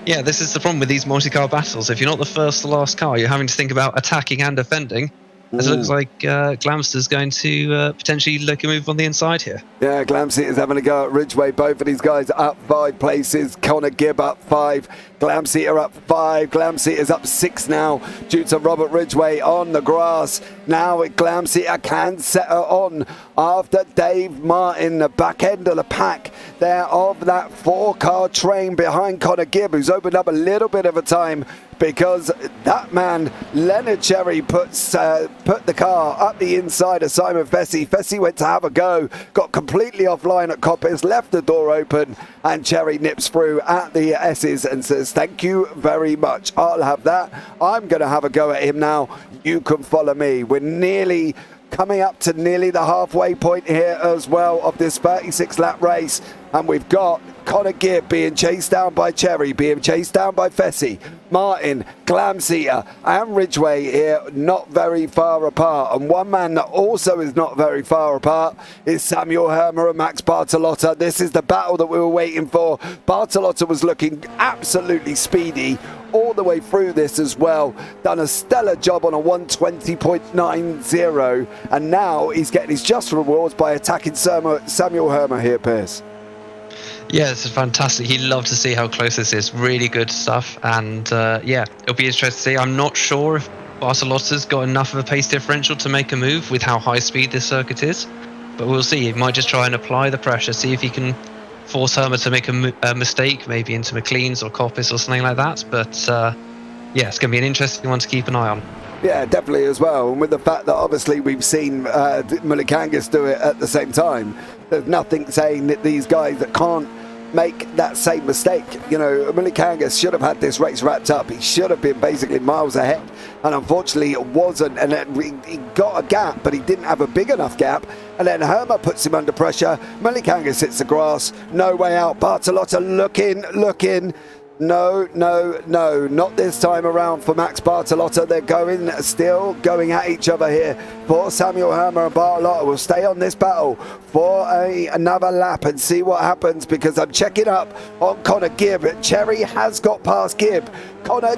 yeah, this is the problem with these multi-car battles. If you're not the first to last car, you're having to think about attacking and defending. It looks like Glamster's going to potentially look a move on the inside here.
Yeah, Glamster is having a go at Ridgway. Both of these guys up 5 places. Connor Gibb up 5. Glamseater up 5. Glamseater's up 6 now due to Robert Ridgway on the grass. Now Glamseater can set her on after Dave Martin, the back end of the pack there of that 4-car train behind Connor Gibb, who's opened up a little bit of a time because that man, Leonard Cherry, put the car up the inside of Simon Fessy. Fessy went to have a go, got completely offline at Coppice, left the door open, and Cherry nips through at the S's and says, thank you very much. I'll have that. I'm going to have a go at him now. You can follow me. We're nearly coming up to nearly the halfway point here as well of this 36-lap race. And we've got Connor Gibb being chased down by Cherry, being chased down by Fessy, Martin, Glamseater and Ridgway here not very far apart. And one man that also is not very far apart is Samuel Hermer and Max Bartolotta. This is the battle that we were waiting for. Bartolotta was looking absolutely speedy all the way through this as well. Done a stellar job on a 120.90, and now he's getting his just rewards by attacking Samuel Hermer here, Piers.
Yeah, it's fantastic. He'd love to see how close this is. Really good stuff. And yeah, it'll be interesting to see. I'm not sure if Bartolotta's got enough of a pace differential to make a move with how high speed this circuit is. But we'll see. He might just try and apply the pressure, see if he can force Hermer to make a mistake, maybe into McLean's or Coppice or something like that. But yeah, it's going to be an interesting one to keep an eye on.
Yeah, definitely as well. And with the fact that obviously we've seen Mullikangas do it at the same time, there's nothing saying that these guys that can't make that same mistake. You know, Mullikangas should have had this race wrapped up. He should have been basically miles ahead. And unfortunately it wasn't. And then he got a gap, but he didn't have a big enough gap. And then Hermer puts him under pressure. Mullikangas hits the grass. No way out. Bartolotta looking. No, not this time around for Max Bartolotta. They're still going at each other here. For Samuel Hermer and Bartolotta will stay on this battle for another lap and see what happens, because I'm checking up on Connor Gibb. Cherry has got past Gibb. Connor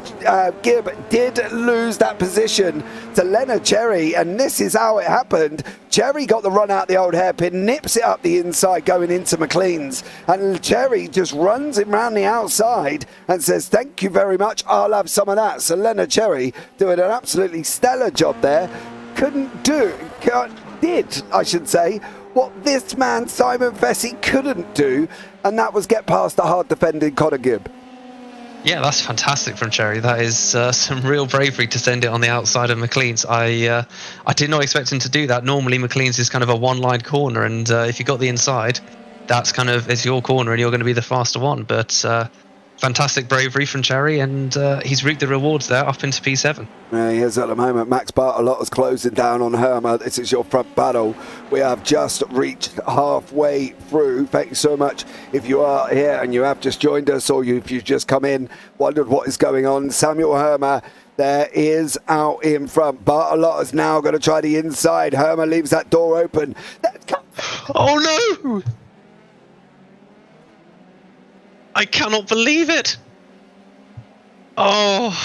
Gibb did lose that position to Leonard Cherry, and this is how it happened. Cherry got the run out the old hairpin, nips it up the inside going into McLean's, and Cherry just runs him round the outside and says, thank you very much, I'll have some of that. So Leonard Cherry doing an absolutely stellar job there. Did what this man Simon Fessy couldn't do, and that was get past the hard defending Connor Gibb.
Yeah, that's fantastic from Cherry. That is some real bravery to send it on the outside of McLean's. I did not expect him to do that. Normally McLean's is kind of a one-line corner, and if you got the inside, that's kind of, it's your corner and you're going to be the faster one. But fantastic bravery from Cherry, and he's reaped the rewards there up into P7.
Yeah, he is at the moment. Max Bartolotta's closing down on Hermer. This is your front battle. We have just reached halfway through. Thank you so much if you are here and you have just joined us, or if you've just come in, wondered what is going on. Samuel Hermer there is out in front. Bartolotta's now going to try the inside. Hermer leaves that door open.
Oh no! I cannot believe it. Oh.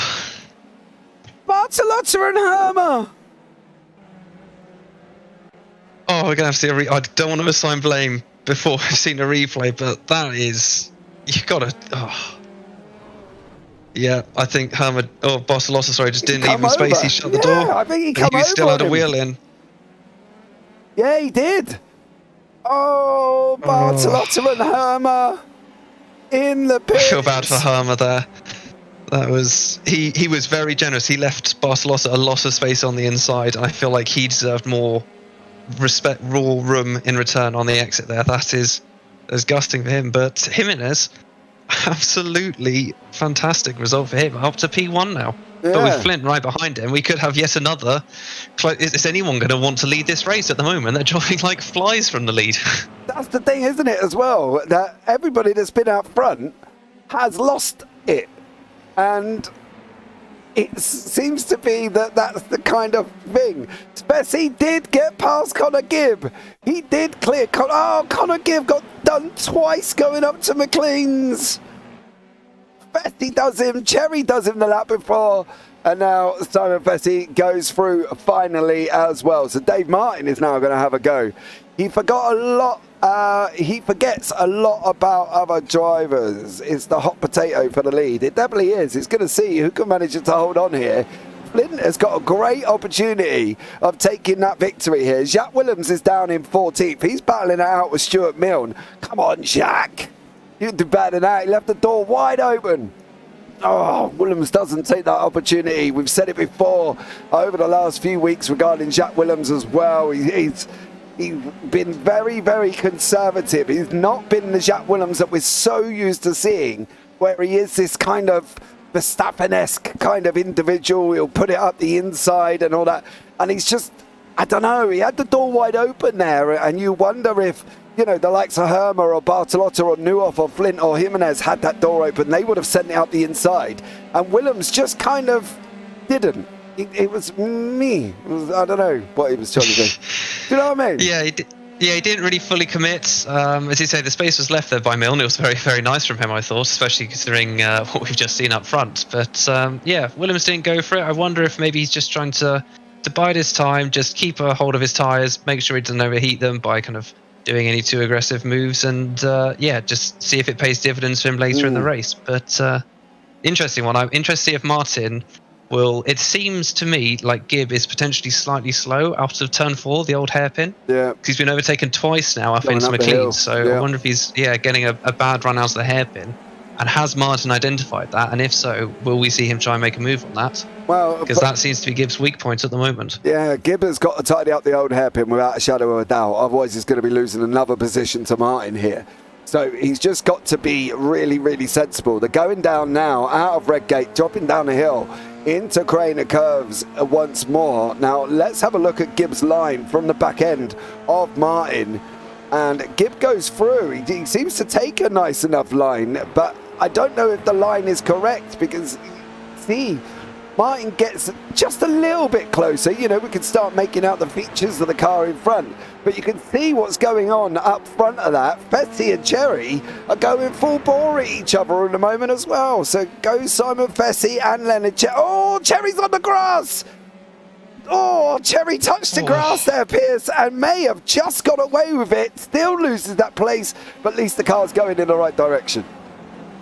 Bartolotta and Hermer.
Oh, we're gonna have to see I don't want to assign blame before I've seen a replay, but that is, you've got to. Oh. Yeah, I think Bartolotta, sorry, just didn't leave him space. He shut the door.
I think he come over.
He still had a
him.
wheel in.
Yeah, he did. Oh, Bartolotta and Hermer in the pit.
I feel bad for Hermer there. That was he was very generous. He left Bartolotta a lot of space on the inside, and I feel like he deserved more raw room in return on the exit there. That is gusting for him. But Jimenez, absolutely fantastic result for him. Up to P1 now. Yeah. But with Flint right behind him, we could have yet another. Is anyone going to want to lead this race at the moment? They're dropping like flies from the lead. That's
the thing, isn't it, as well? That everybody that's been out front has lost it. And it seems to be that's the kind of thing. Spessy did get past Connor Gibb. He did clear. Connor Gibb got done twice going up to McLean's. Fessy does him. Cherry does him the lap before. And now Simon Fessy goes through finally as well. So Dave Martin is now going to have a go. He forgot a lot. He forgets a lot about other drivers. It's the hot potato for the lead. It definitely is. It's going to see who can manage to hold on here. Flint has got a great opportunity of taking that victory here. Jacques Willems is down in 14th. He's battling it out with Stuart Milne. Come on, Jacques. You can do better than that. He left the door wide open. Oh, Willems doesn't take that opportunity. We've said it before over the last few weeks regarding Jacques Willems as well. He's been very, very conservative. He's not been the Jacques Willems that we're so used to seeing, where he is this kind of Verstappen-esque kind of individual. He'll put it up the inside and all that. And he's just, I don't know, he had the door wide open there. And you wonder if, the likes of Hermer or Bartolotta or Neuhoff or Flint or Jimenez had that door open, they would have sent it out the inside. And Willems just kind of didn't. It was me. I don't know what he was trying to do. Do you know what I mean?
Yeah, he didn't really fully commit. As you say, the space was left there by Milne. It was very, very nice from him, I thought, especially considering what we've just seen up front. But Willems didn't go for it. I wonder if maybe he's just trying to bide his time, just keep a hold of his tyres, make sure he doesn't overheat them by kind of doing any too aggressive moves, and just see if it pays dividends for him later in the race. But interesting one. I'm interested to see if Martin will. It seems to me like Gibb is potentially slightly slow out of turn 4, the old hairpin.
Yeah.
Because he's been overtaken twice now up into McLean. So I wonder if he's getting a bad run out of the hairpin. And has Martin identified that? And if so, will we see him try and make a move on that?
Well,
because that seems to be Gibb's weak point at the moment.
Yeah, Gibb has got to tidy up the old hairpin without a shadow of a doubt. Otherwise, he's going to be losing another position to Martin here. So he's just got to be really, really sensible. They're going down now out of Redgate, dropping down the hill into Craner Curves once more. Now, let's have a look at Gibb's line from the back end of Martin. And Gibb goes through. He seems to take a nice enough line, but I don't know if the line is correct because, see, Martin gets just a little bit closer. We can start making out the features of the car in front, but you can see what's going on up front of that. Fessy and Cherry are going full bore at each other in the moment as well. So go Simon Fessy and Leonard Cherry. Oh, Cherry's on the grass. Oh, Cherry touched the grass there, Piers, and may have just got away with it. Still loses that place, but at least the car's going in the right direction.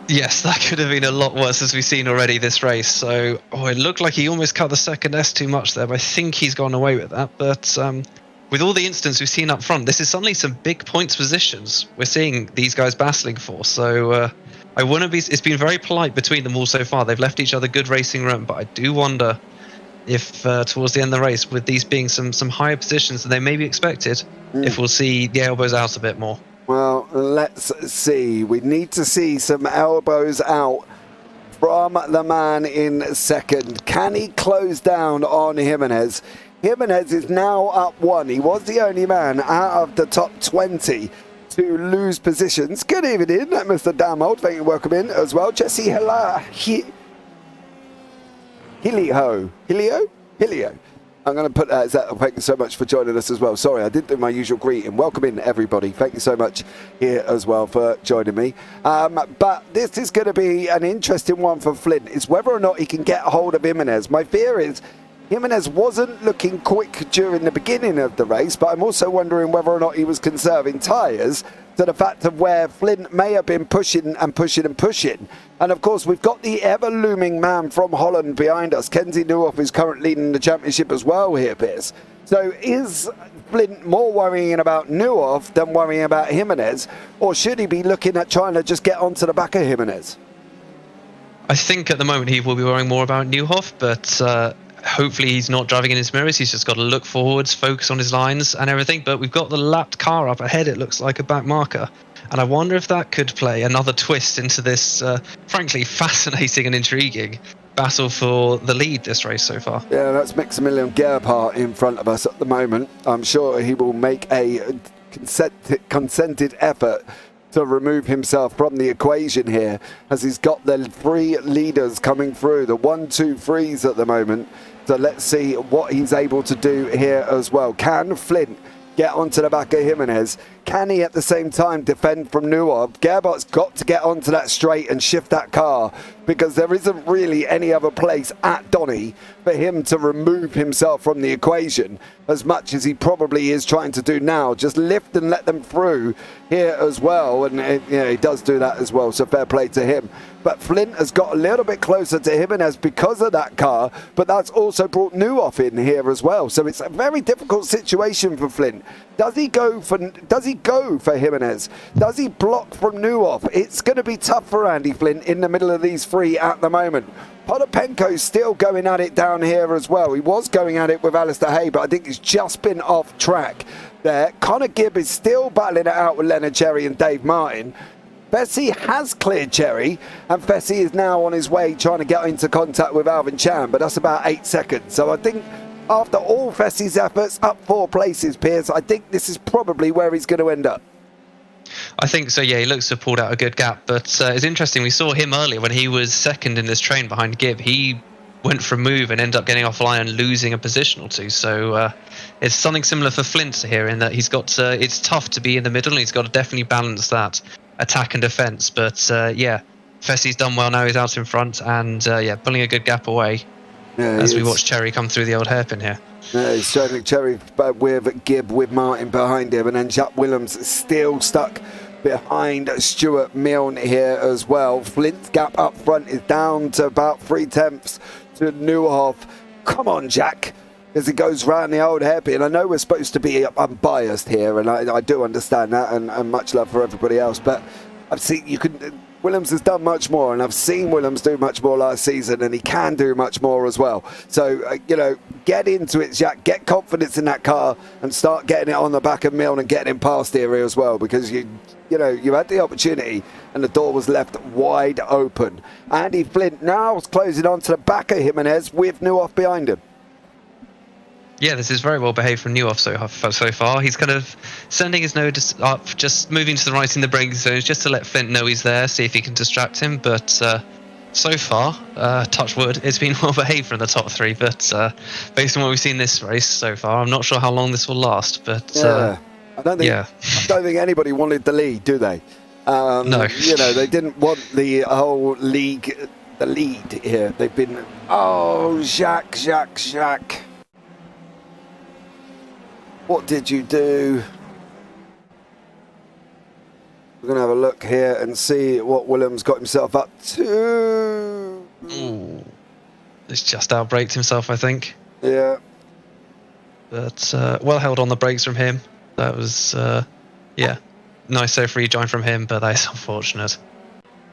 Yes, that could have been a lot worse, as we've seen already this race. So, it looked like he almost cut the second S too much there, but I think he's gone away with that. But with all the incidents we've seen up front, this is suddenly some big points positions we're seeing these guys battling for. So I wouldn't be. It's been very polite between them all so far. They've left each other good racing room, but I do wonder if towards the end of the race, with these being some higher positions than they may be expected, if we'll see the elbows out a bit more.
Well, let's see. We need to see some elbows out from the man in second. Can he close down on Jimenez? Jimenez is now up 1. He was the only man out of the top 20 to lose positions. Good evening, Mr. Damold. Thank you. Welcome in as well. Jesse Hilio. I'm going to put that. Thank you so much for joining us as well. Sorry, I didn't do my usual greeting. Welcome in, everybody. Thank you so much here as well for joining me. But this is going to be an interesting one for Flint. It's whether or not he can get hold of Jimenez. My fear is Jimenez wasn't looking quick during the beginning of the race, but I'm also wondering whether or not he was conserving tyres, to the fact of where Flint may have been pushing and pushing and pushing. And of course, we've got the ever-looming man from Holland behind us. Kenzie Neuhoff is currently leading the championship as well here, Piers. So is Flint more worrying about Neuhoff than worrying about Jimenez, or should he be looking at trying to just get onto the back of Jimenez?
I think at the moment he will be worrying more about Neuhoff, but hopefully he's not driving in his mirrors. He's just got to look forwards, focus on his lines and everything. But we've got the lapped car up ahead. It looks like a back marker. And I wonder if that could play another twist into this, frankly, fascinating and intriguing battle for the lead this race so far.
Yeah, that's Maximilian Gerhardt in front of us at the moment. I'm sure he will make a consented effort to remove himself from the equation here, as he's got the three leaders coming through, the 1, 2, 3s at the moment. So let's see what he's able to do here as well. Can Flint get onto the back of Jimenez? Can he at the same time defend from Neuhoff? Gerhardt's got to get onto that straight and shift that car, because there isn't really any other place at Donny for him to remove himself from the equation, as much as he probably is trying to do now. Just lift and let them through here as well, and he does do that as well, so fair play to him. But Flint has got a little bit closer to Jimenez because of that car, but that's also brought Neuhoff in here as well. So it's a very difficult situation for Flint. Does he go for Jimenez? Does he block from Neuhoff? It's going to be tough for Andy Flint in the middle of these three at the moment. Potapenko's still going at it down here as well. He was going at it with Alistair Hay, but I think he's just been off track there. Connor Gibb is still battling it out with Leonard Cherry and Dave Martin. Fessy has cleared Cherry, and Fessy is now on his way trying to get into contact with Alvin Chan, but that's about 8 seconds. So I think after all Fessy's efforts, up 4 places, Piers, I think this is probably where he's going to end up.
I think so, yeah. He looks to have pulled out a good gap, but it's interesting. We saw him earlier when he was second in this train behind Gibb. He went for a move and ended up getting offline and losing a position or two. So it's something similar for Flint here, in that he's got it's tough to be in the middle, and he's got to definitely balance that attack and defence. But yeah, Fessy's done well now. He's out in front and yeah, pulling a good gap away as we watch Cherry come through the old hairpin here.
Yeah, he's showing Cherry with Gibb, with Martin behind him, and then Jack Willems still stuck behind Stuart Milne here as well. Flint's gap up front is down to about 3/10 to Neuhoff. Come on, Jack, as he goes round the old hairpin. I know we're supposed to be unbiased here, and I do understand that, and much love for everybody else, but I've seen Willems has done much more, and I've seen Willems do much more last season, and he can do much more as well. So, get into it, Jack. Get confidence in that car and start getting it on the back of Milne and getting him past here as well, because you had the opportunity and the door was left wide open. Andy Flint now is closing on to the back of Jimenez with Neuhoff behind him.
Yeah, this is very well behaved from Neuhoff so far. He's kind of sending his nose up, just moving to the right in the braking zones, just to let Flint know he's there, see if he can distract him. But so far, touch wood, it's been well behaved from the top three. But based on what we've seen this race so far, I'm not sure how long this will last. But
I don't think anybody wanted the lead, do they?
No.
They didn't want the whole league, the lead here. They've been, Jacques. What did you do? We're going to have a look here and see what Willems got himself up to.
Ooh. He's just outbraked himself, I think.
Yeah.
But well held on the brakes from him. That was, nice safe rejoin from him, but that is unfortunate.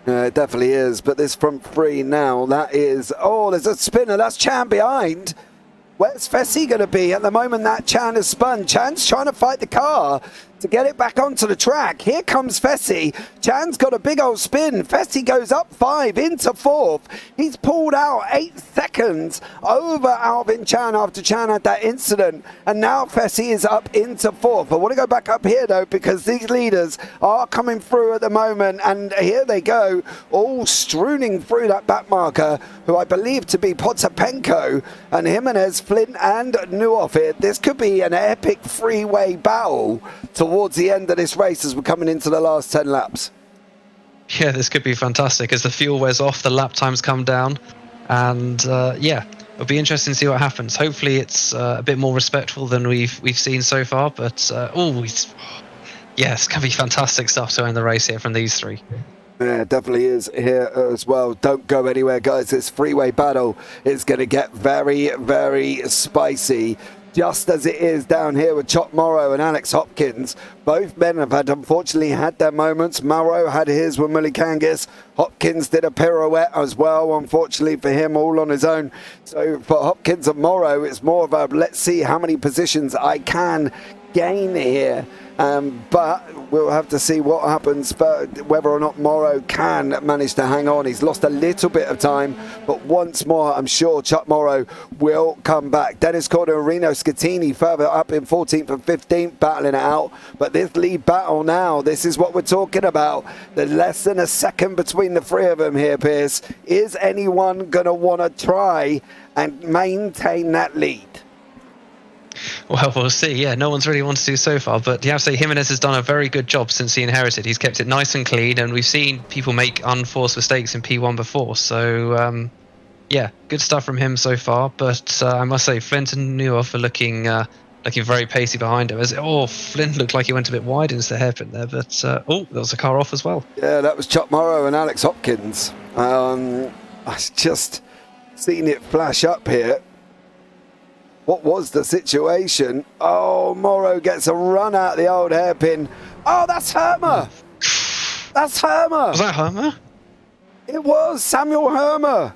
Yeah, it definitely is. But this front three now, that is... Oh, there's a spinner. That's Chan behind. Where's Fessy going to be? At the moment that Chan has spun. Chan's trying to fight the car to get it back onto the track. Here comes Fessy. Chan's got a big old spin. Fessy goes up 5 into 4th. He's pulled out 8 seconds over Alvin Chan after Chan had that incident. And now Fessy is up into 4th. I want to go back up here though, because these leaders are coming through at the moment. And here they go, all strooning through that back marker, who I believe to be Potapenko and Jimenez, Flint and Neuhoff here. This could be an epic three-way battle towards the end of this race as we're coming into the last 10 laps.
Yeah, this could be fantastic as the fuel wears off, the lap times come down, and it'll be interesting to see what happens. Hopefully, it's a bit more respectful than we've seen so far. But it's gonna be fantastic stuff to end the race here from these three.
Yeah, it definitely is here as well. Don't go anywhere, guys. This freeway battle is going to get very, very spicy. Just as it is down here with Chop Morrow and Alex Hopkins. Both men have unfortunately had their moments. Morrow had his with Mullicangus. Hopkins did a pirouette as well, unfortunately for him, all on his own. So for Hopkins and Morrow, it's more of a let's see how many positions I can gain here. But we'll have to see what happens, whether or not Morrow can manage to hang on. He's lost a little bit of time, but once more, I'm sure Chuck Morrow will come back. Dennis Corder and Reno Scatini further up in 14th and 15th, battling it out. But this lead battle now, this is what we're talking about. There's less than a second between the three of them here, Piers. Is anyone going to want to try and maintain that lead?
Well, we'll see. Yeah, no one's really wanted to so far, but you have to say Jimenez has done a very good job since he inherited. He's kept it nice and clean, and we've seen people make unforced mistakes in P1 before. So, yeah, good stuff from him so far. But I must say, Flint and Newhoff are looking very pacey behind him. Flint looked like he went a bit wide into the hairpin there, but there was a car off as well. Yeah,
that was Chuck Morrow and Alex Hopkins. I've just seen it flash up here. What was the situation? Oh, Morrow gets a run out of the old hairpin. Oh, that's Hermer. That's Hermer.
Was that Hermer?
It was Samuel Hermer.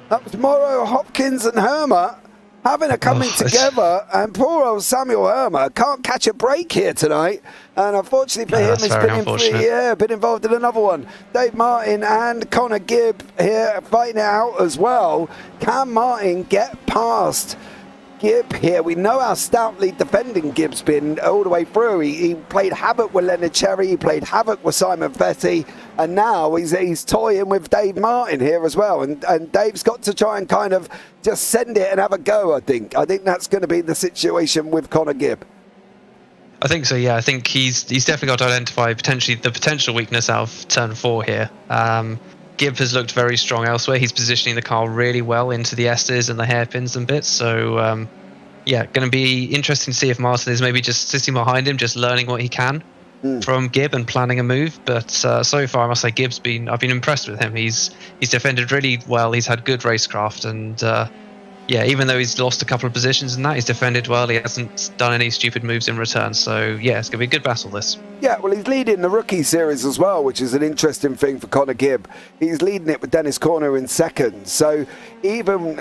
That was Morrow, Hopkins and Hermer having a coming together. And poor old Samuel Hermer can't catch a break here tonight. And unfortunately for him, he's been involved in another one. Dave Martin and Connor Gibb here fighting it out as well. Can Martin get past Gibb here? We know how stoutly defending Gibb's been all the way through. He played havoc with Leonard Cherry, he played havoc with Simon Fetty, and now he's toying with Dave Martin here as well. And Dave's got to try and kind of just send it and have a go, I think. I think that's going to be the situation with Connor Gibb.
I think so, yeah. I think he's definitely got to identify the potential weakness out of turn 4 here. Gibb has looked very strong elsewhere. He's positioning the car really well into the S's and the hairpins and bits. So, going to be interesting to see if Martin is maybe just sitting behind him, just learning what he can from Gibb and planning a move. But so far, I must say, I've been impressed with him. He's defended really well. He's had good racecraft, and even though he's lost a couple of positions in that, he's defended well. He hasn't done any stupid moves in return. So, yeah, it's going to be a good battle, this.
Yeah, well, he's leading the rookie series as well, which is an interesting thing for Connor Gibb. He's leading it with Dennis Corner in second. So even,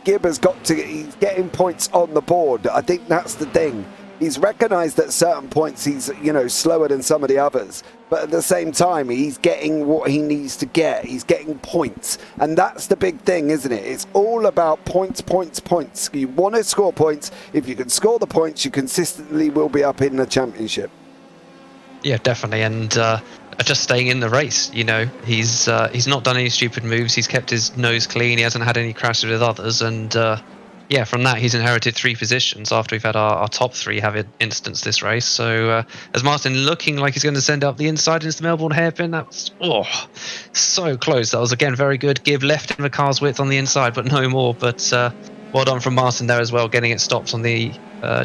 Gibb he's getting points on the board. I think that's the thing. He's recognised at certain points he's, slower than some of the others. But at the same time, he's getting what he needs to get. He's getting points. And that's the big thing, isn't it? It's all about points, points, points. You want to score points. If you can score the points, you consistently will be up in the championship.
Yeah, definitely. And just staying in the race, he's not done any stupid moves. He's kept his nose clean. He hasn't had any crashes with others. And from that, he's inherited 3 positions after we've had our top 3 have instanced this race. So as Martin looking like he's going to send up the inside into the Melbourne hairpin, that's so close. That was, again, very good. Gibb left him a car's width on the inside, but no more. But well done from Martin there as well, getting it stopped on the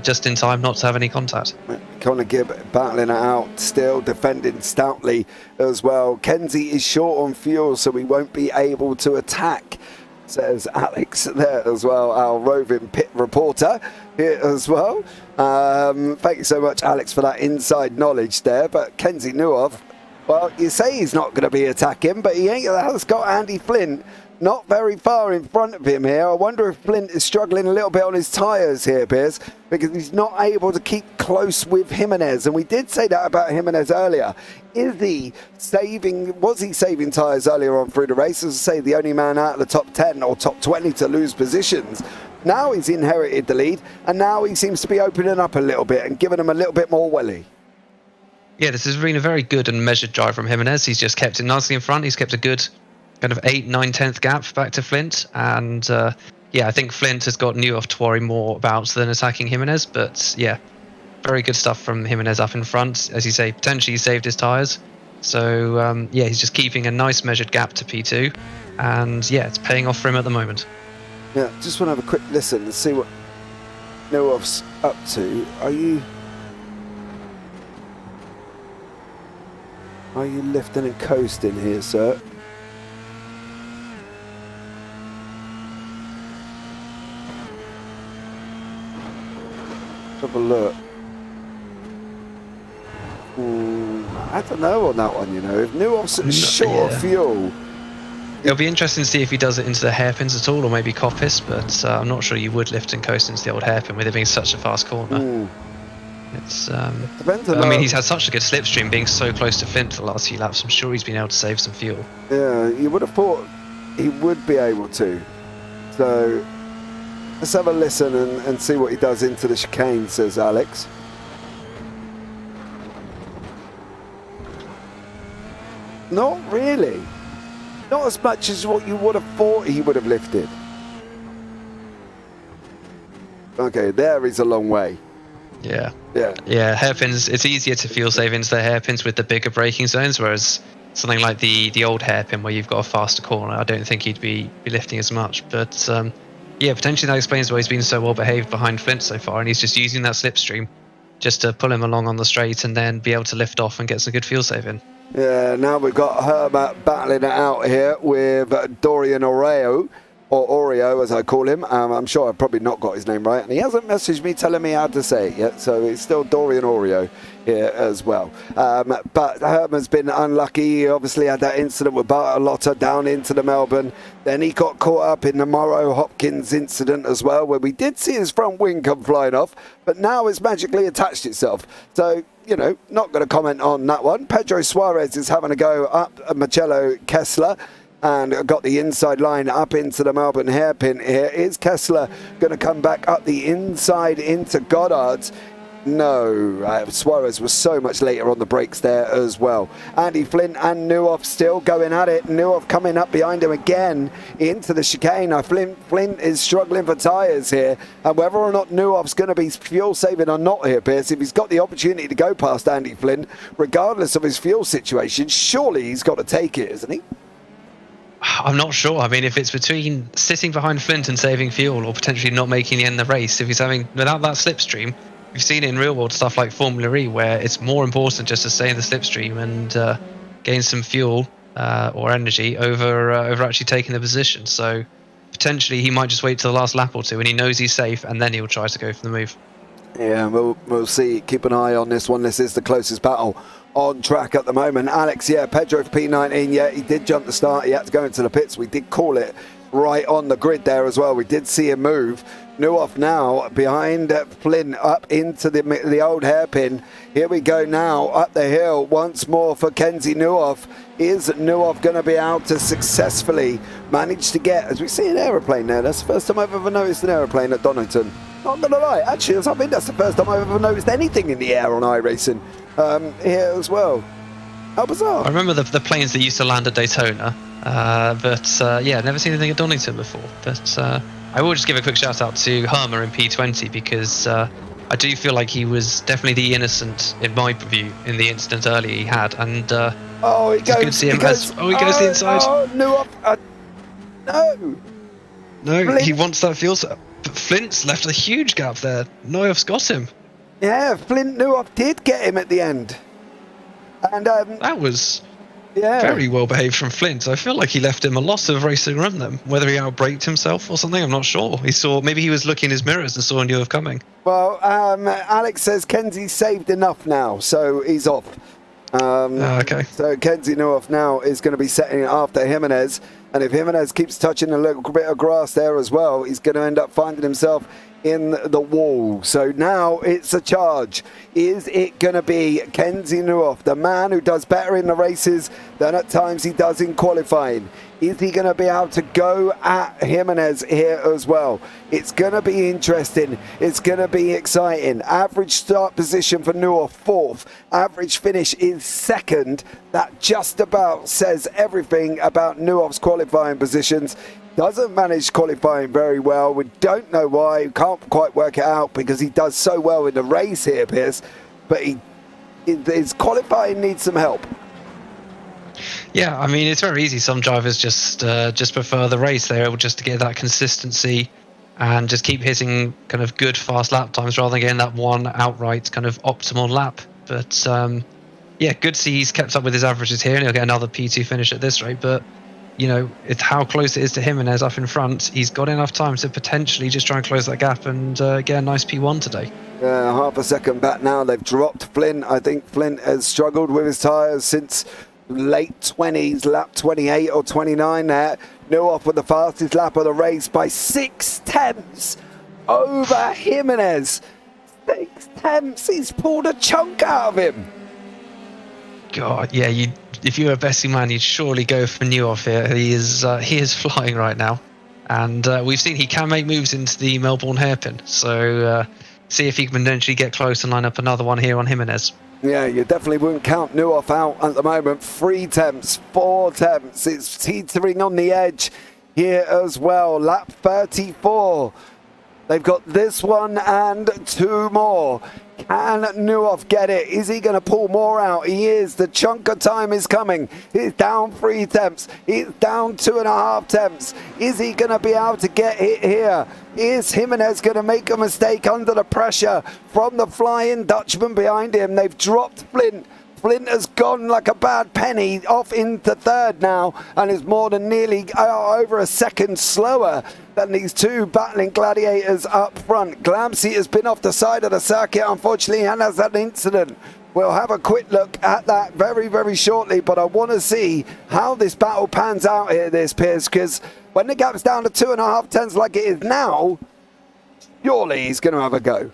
just in time not to have any contact.
Connor Gibb battling it out, still defending stoutly as well. Kenzie is short on fuel, so we won't be able to attack, says Alex there as well, our roving pit reporter here as well. Thank you so much, Alex, for that inside knowledge there. But Kenzie Newhoff, well, you say he's not going to be attacking, but he has got Andy Flint not very far in front of him here. I wonder if Flint is struggling a little bit on his tyres here, Piers, because he's not able to keep close with Jimenez. And we did say that about Jimenez earlier. Was he saving tyres earlier on through the race? As I say, the only man out of the top 10 or top 20 to lose positions. Now he's inherited the lead, and now he seems to be opening up a little bit and giving them a little bit more welly.
Yeah, this has been a very good and measured drive from Jimenez. He's just kept it nicely in front. He's kept a good kind of 8, 9, 10th gap back to Flint. And I think Flint has got Newhoff to worry more about than attacking Jimenez. But yeah, very good stuff from Jimenez up in front. As you say, potentially he saved his tyres. So he's just keeping a nice measured gap to P2. And yeah, it's paying off for him at the moment.
Yeah, just want to have a quick listen and see what Nuoff's up to. Are you lifting and coasting here, sir? Have a look. I don't know on that one, you know. If Nuoff's short of fuel...
It'll be interesting to see if he does it into the hairpins at all, or maybe coppice, but I'm not sure you would lift and coast into the old hairpin with it being such a fast corner. It's
depends
I mean, he's had such a good slipstream being so close to Flint for the last few laps. I'm sure he's been able to save some fuel.
Yeah, you would have thought he would be able to. So let's have a listen and see what he does into the chicane, says Alex. Not really. Not as much as what you would have thought he would have lifted. Okay, there is a long way.
Yeah.
Yeah.
Yeah, hairpins, it's easier to fuel save into the hairpins with the bigger braking zones, whereas something like the old hairpin where you've got a faster corner, I don't think he'd be lifting as much. But yeah, potentially that explains why he's been so well behaved behind Flint so far, and he's just using that slipstream just to pull him along on the straight and then be able to lift off and get some good fuel save in.
Yeah, now we've got Herbert battling it out here with Dorian Oreo, or Oreo as I call him. I'm sure I've probably not got his name right, and he hasn't messaged me telling me how to say it yet, so it's still Dorian Oreo here as well. But Herman's been unlucky. He obviously had that incident with Bartolotta down into the Melbourne. Then he got caught up in the Morrow Hopkins incident as well, where we did see his front wing come flying off, but now it's magically attached itself. So, you know, not going to comment on that one. Pedro Suarez is having a go up Marcello Kessler and got the inside line up into the Melbourne hairpin here. Is Kessler going to come back up the inside into Goddard's? No, Suarez was so much later on the brakes there as well. Andy Flint and Nuoff still going at it. Nuoff coming up behind him again into the chicane. Now Flint is struggling for tyres here, and whether or not Nuoff's going to be fuel saving or not here, Piers, if he's got the opportunity to go past Andy Flint, regardless of his fuel situation, surely he's got to take it, isn't he?
I'm not sure. I mean, if it's between sitting behind Flint and saving fuel or potentially not making the end of the race, if he's having, without that slipstream, we've seen it in real world stuff like Formula E, where it's more important just to stay in the slipstream and gain some fuel or energy over actually taking the position. So potentially he might just wait till the last lap or two and he knows he's safe, and then he'll try to go for the move.
Yeah, we'll see. Keep an eye on this one. This is the closest battle on track at the moment. Alex, yeah, Pedro for P19, yeah, he did jump the start. He had to go into the pits. We did call it right on the grid there as well. We did see him move. Nuoff now behind Flynn up into the old hairpin. Here we go now up the hill once more for Kenzie Nuoff. Is Nuoff going to be able to successfully manage to get, as we see an aeroplane there? That's the first time I've ever noticed an aeroplane at Donington. Not going to lie, actually, I think that's the first time I've ever noticed anything in the air on iRacing here as well. How bizarre.
I remember the planes that used to land at Daytona, but yeah, never seen anything at Donington before. But I will just give a quick shout out to Hermer in P20 because I do feel like he was definitely the innocent, in my view, in the incident earlier he had. And
oh, he goes,
good to see him he goes to the inside.
Oh, Nuoff, no.
No,
Flint.
He wants that fuel. But Flint's left a huge gap there. Nuoff's got him.
Yeah, Flint Nuoff did get him at the end. And
that was very well behaved from Flint. I feel like he left him a lot of racing room then. Whether he outbraked himself or something, I'm not sure. Maybe he was looking in his mirrors and saw Nuoff coming.
Well, Alex says Kenzie's saved enough now, so he's off.
Okay.
So Kenzie Nuoff now is going to be setting it after Jimenez. And if Jimenez keeps touching a little bit of grass there as well, he's going to end up finding himself in the wall. So now it's a charge. Is it going to be Kenzie Nuoff, the man who does better in the races than at times he does in qualifying? Is he going to be able to go at Jimenez here as well? It's going to be interesting. It's going to be exciting. Average start position for Nuoff, 4th. Average finish is 2nd. That just about says everything about Nuoff's qualifying positions. Doesn't manage qualifying very well. We don't know why. We can't quite work it out because he does so well in the race here, Piers. But his qualifying needs some help.
Yeah, I mean, it's very easy. Some drivers just prefer the race. They're able just to get that consistency and just keep hitting kind of good fast lap times rather than getting that one outright kind of optimal lap. But yeah, good to see he's kept up with his averages here, and he'll get another P2 finish at this rate. But it's how close it is to Jimenez up in front. He's got enough time to potentially just try and close that gap and get a nice P1 today.
Yeah, half a second back now. They've dropped Flint. I think Flint has struggled with his tyres since late 20s, lap 28 or 29 there. Nuoff with the fastest lap of the race by 6 tenths over Jimenez. 6 tenths. He's pulled a chunk out of him.
God, yeah, if you were a betting man, you'd surely go for Nuoff here. He is flying right now, and we've seen he can make moves into the Melbourne hairpin. So see if he can potentially get close and line up another one here on Jimenez.
Yeah, you definitely wouldn't count Nuoff out at the moment. 3 tenths, 4 tenths. It's teetering on the edge here as well. Lap 34. They've got this one and 2 more. Can Nuoff get it? Is he going to pull more out? He is. The chunk of time is coming. He's down 3 tenths. He's down 2.5 tenths. Is he going to be able to get hit here? Is Jimenez going to make a mistake under the pressure from the flying Dutchman behind him? They've dropped Flint. Flint has gone like a bad penny off into third now and is more than nearly over a second slower than these two battling gladiators up front. Glamsey has been off the side of the circuit, unfortunately, and has had an incident. We'll have a quick look at that very, very shortly, but I want to see how this battle pans out here, Piers, because when the gap's down to 2.5 tenths like it is now, surely he's going to have a go.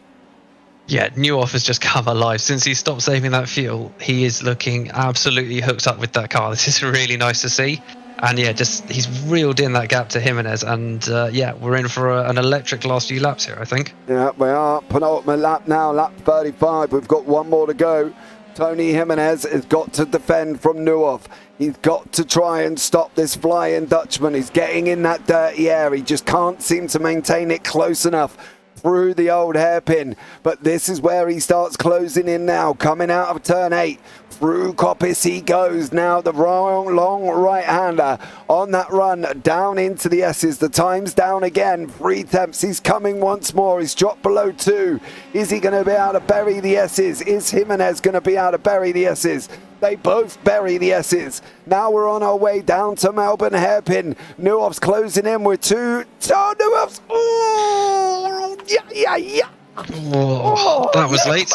Yeah, Nuoff has just come alive. Since he stopped saving that fuel, he is looking absolutely hooked up with that car. This is really nice to see. And yeah, he's reeled in that gap to Jimenez. And yeah, we're in for an electric last few laps here, I think.
Yeah, we are. Penultimate lap now, lap 35. We've got one more to go. Tony Jimenez has got to defend from Nuoff. He's got to try and stop this flying Dutchman. He's getting in that dirty air. He just can't seem to maintain it close enough through the old hairpin, but this is where he starts closing in now, coming out of turn 8. Through Coppice he goes now, the long right-hander on that run down into the S's. The time's down again, 3 tenths. He's coming once more. He's dropped below 2. Is he going to be able to bury the S's? Is Jimenez going to be able to bury the S's? They both bury the S's. Now we're on our way down to Melbourne hairpin. Nuoff's closing in with 2. Oh, Nuoff's. Oh, yeah.
Oh, that was late.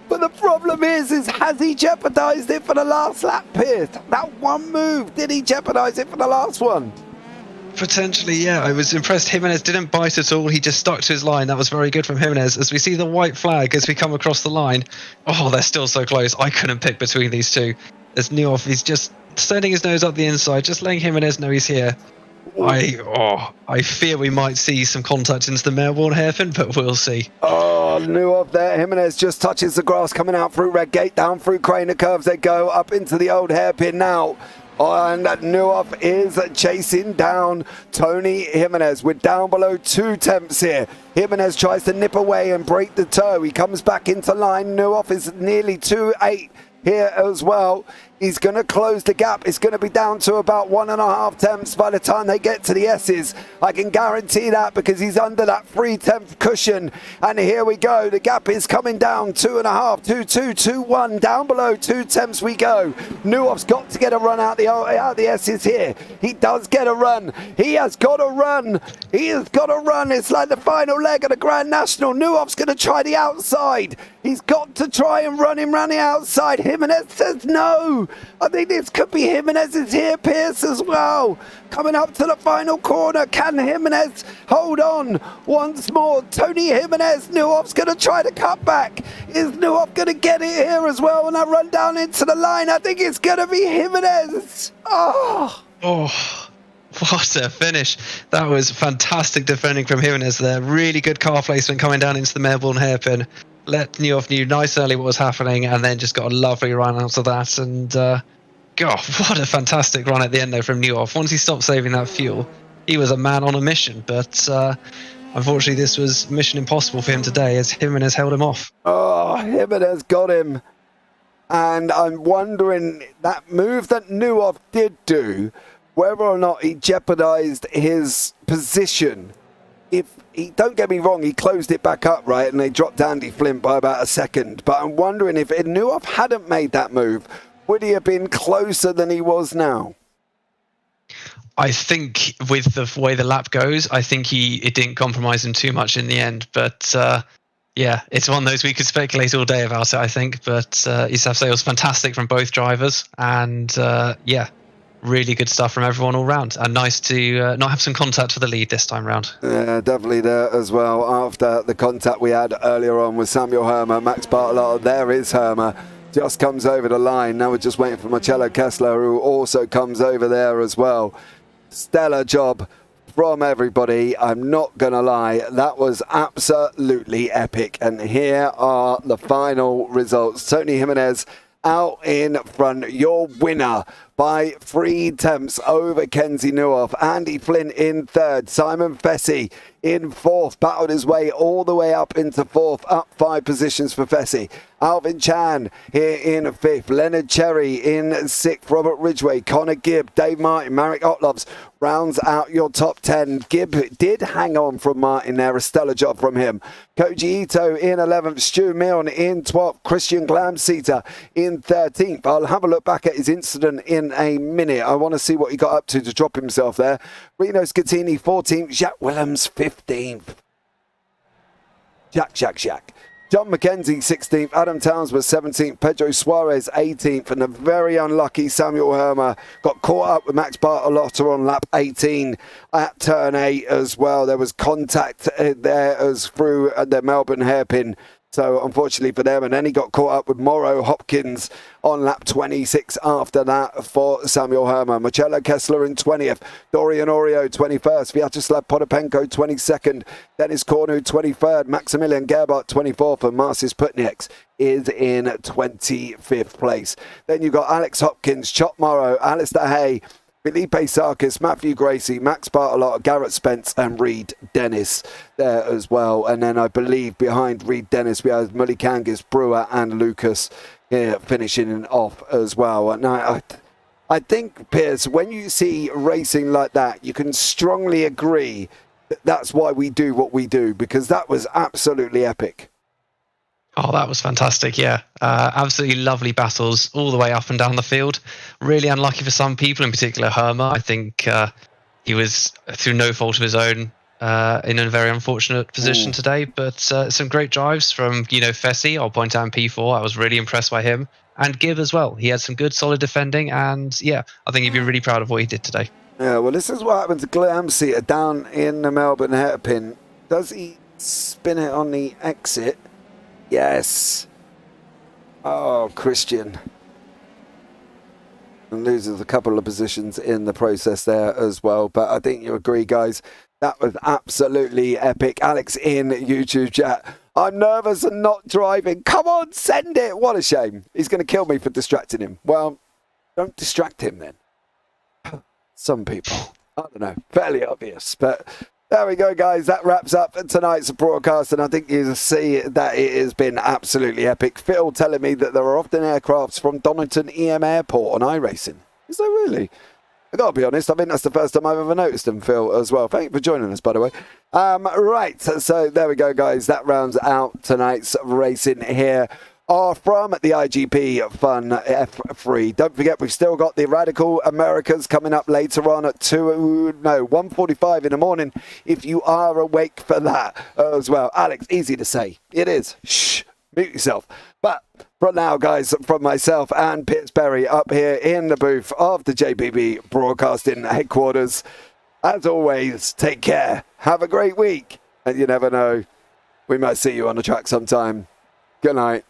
But the problem is has he jeopardised it for the last lap, Piers? That one move, did he jeopardise it for the last one?
Potentially, yeah. I was impressed Jimenez didn't bite at all. He just stuck to his line. That was very good from Jimenez. As we see the white flag as we come across the line. Oh, they're still so close. I couldn't pick between these two. As Nuoff, he's just sending his nose up the inside, just letting Jimenez know he's here. I fear we might see some contact into the Melbourne hairpin, but we'll see.
Oh, Nuoff there. Jimenez just touches the grass coming out through Redgate, down through Craner Curves. They go up into the old hairpin now. And Nuoff is chasing down Tony Jimenez. We're down below 2 tenths here. Jimenez tries to nip away and break the toe. He comes back into line. Nuoff is nearly 2.8 here as well. He's going to close the gap. It's going to be down to about 1.5 tenths by the time they get to the S's. I can guarantee that because he's under that 3 tenth cushion. And here we go. The gap is coming down 2.5, 2.2, 2.1. Down below 2 tenths we go. Nuoff's got to get a run out the S's here. He does get a run. He has got a run. He has got a run. It's like the final leg of the Grand National. Nuoff's going to try the outside. He's got to try and run him round the outside. Jimenez says no. I think this could be Jimenez's here, Piers, as well. Coming up to the final corner. Can Jimenez hold on once more? Tony Jimenez. Nuoff's going to try to cut back. Is Nuoff going to get it here as well? And I run down into the line. I think it's going to be Jimenez. Oh,
what a finish. That was fantastic defending from Jimenez there. Really good car placement coming down into the Melbourne hairpin. Let Nuoff knew nice early what was happening and then just got a lovely run out of that. And God, what a fantastic run at the end there from Nuoff. Once he stopped saving that fuel, he was a man on a mission. But unfortunately, this was mission impossible for him today as Jimenez held him off.
Oh, Jimenez got him. And I'm wondering, that move that Nuoff did do, whether or not he jeopardized his position. If he, don't get me wrong, he closed it back up, right, and they dropped Andy Flint by about a second. But I'm wondering if Nuoff hadn't made that move, would he have been closer than he was now?
I think with the way the lap goes, I think it didn't compromise him too much in the end. But yeah, it's one of those we could speculate all day about it, I think. But you have to say it was fantastic from both drivers. And yeah, really good stuff from everyone all round. And nice to not have some contact for the lead this time round.
Yeah, definitely there as well. After the contact we had earlier on with Samuel Hermer, Max Bartolotta, there is Hermer. Just comes over the line. Now we're just waiting for Marcello Kessler, who also comes over there as well. Stellar job from everybody. I'm not going to lie. That was absolutely epic. And here are the final results. Tony Jimenez out in front. Your winner by 3 tenths over Kenzie Nuoff. Andy Flynn in third. Simon Fessy in fourth. Battled his way all the way up into fourth. Up 5 positions for Fessy. Alvin Chan here in fifth. Leonard Cherry in sixth. Robert Ridgway, Connor Gibb, Dave Martin, Marek Otlovs rounds out your top 10. Gibb did hang on from Martin there. A stellar job from him. Koji Ito in 11th. Stu Milne in 12th. Christian Glamseater in 13th. I'll have a look back at his incident in a minute. I want to see what he got up to drop himself there. Reno Scatini 14th. Jack Willems 15th. Jack. John McKenzie 16th, Adam Towns was 17th, Pedro Suarez 18th, and the very unlucky Samuel Hermer got caught up with Max Bartolotta on lap 18 at turn 8 as well. There was contact there as through the Melbourne hairpin. So unfortunately for them, and then he got caught up with Morrow Hopkins on lap 26 after that for Samuel Hermer. Marcello Kessler in 20th, Dorian Orio 21st, Vyacheslav Potapenko 22nd, Dennis Cornu 23rd, Maximilian Gerbert 24th, and Marcis Putnieks is in 25th place. Then you've got Alex Hopkins, Chop Morrow, Alistair Hay, Felipe Sarkis, Matthew Gracie, Max Bartolotta, Garrett Spence and Reed Dennis there as well. And then I believe behind Reed Dennis we have Mulikangis, Brewer and Lucas here finishing off as well. And I think, Piers, when you see racing like that, you can strongly agree that that's why we do what we do, because that was absolutely epic.
Oh, that was fantastic, yeah. Absolutely lovely battles all the way up and down the field. Really unlucky for some people, in particular Hermer. I think he was, through no fault of his own, in a very unfortunate position today. But some great drives from, Fessy. I'll point out in P4. I was really impressed by him. And Gibb as well. He had some good, solid defending. And, yeah, I think he'd be really proud of what he did today.
Yeah, well, this is what happened to Glamseater down in the Melbourne hairpin. Does he spin it on the exit? Yes. Oh, Christian. And loses a couple of positions in the process there as well. But I think you agree, guys. That was absolutely epic. Alex in YouTube chat. I'm nervous and not driving. Come on, send it. What a shame. He's going to kill me for distracting him. Well, don't distract him then. Some people. I don't know. Fairly obvious. But there we go, guys. That wraps up tonight's broadcast, and I think you see that it has been absolutely epic. Phil telling me that there are often aircrafts from Donington EM Airport on iRacing. Is there really? I got to be honest, I think that's the first time I've ever noticed them, Phil, as well. Thank you for joining us, by the way. Right, so there we go, guys. That rounds out tonight's racing here. From the iGPFun F3. Don't forget, we've still got the Radical Americas coming up later on at 1:45 in the morning, if you are awake for that as well. Alex, easy to say. It is. Shh, mute yourself. But for now, guys, from myself and Piers Berry up here in the booth of the JPB Broadcasting headquarters, as always, take care. Have a great week. And you never know, we might see you on the track sometime. Good night.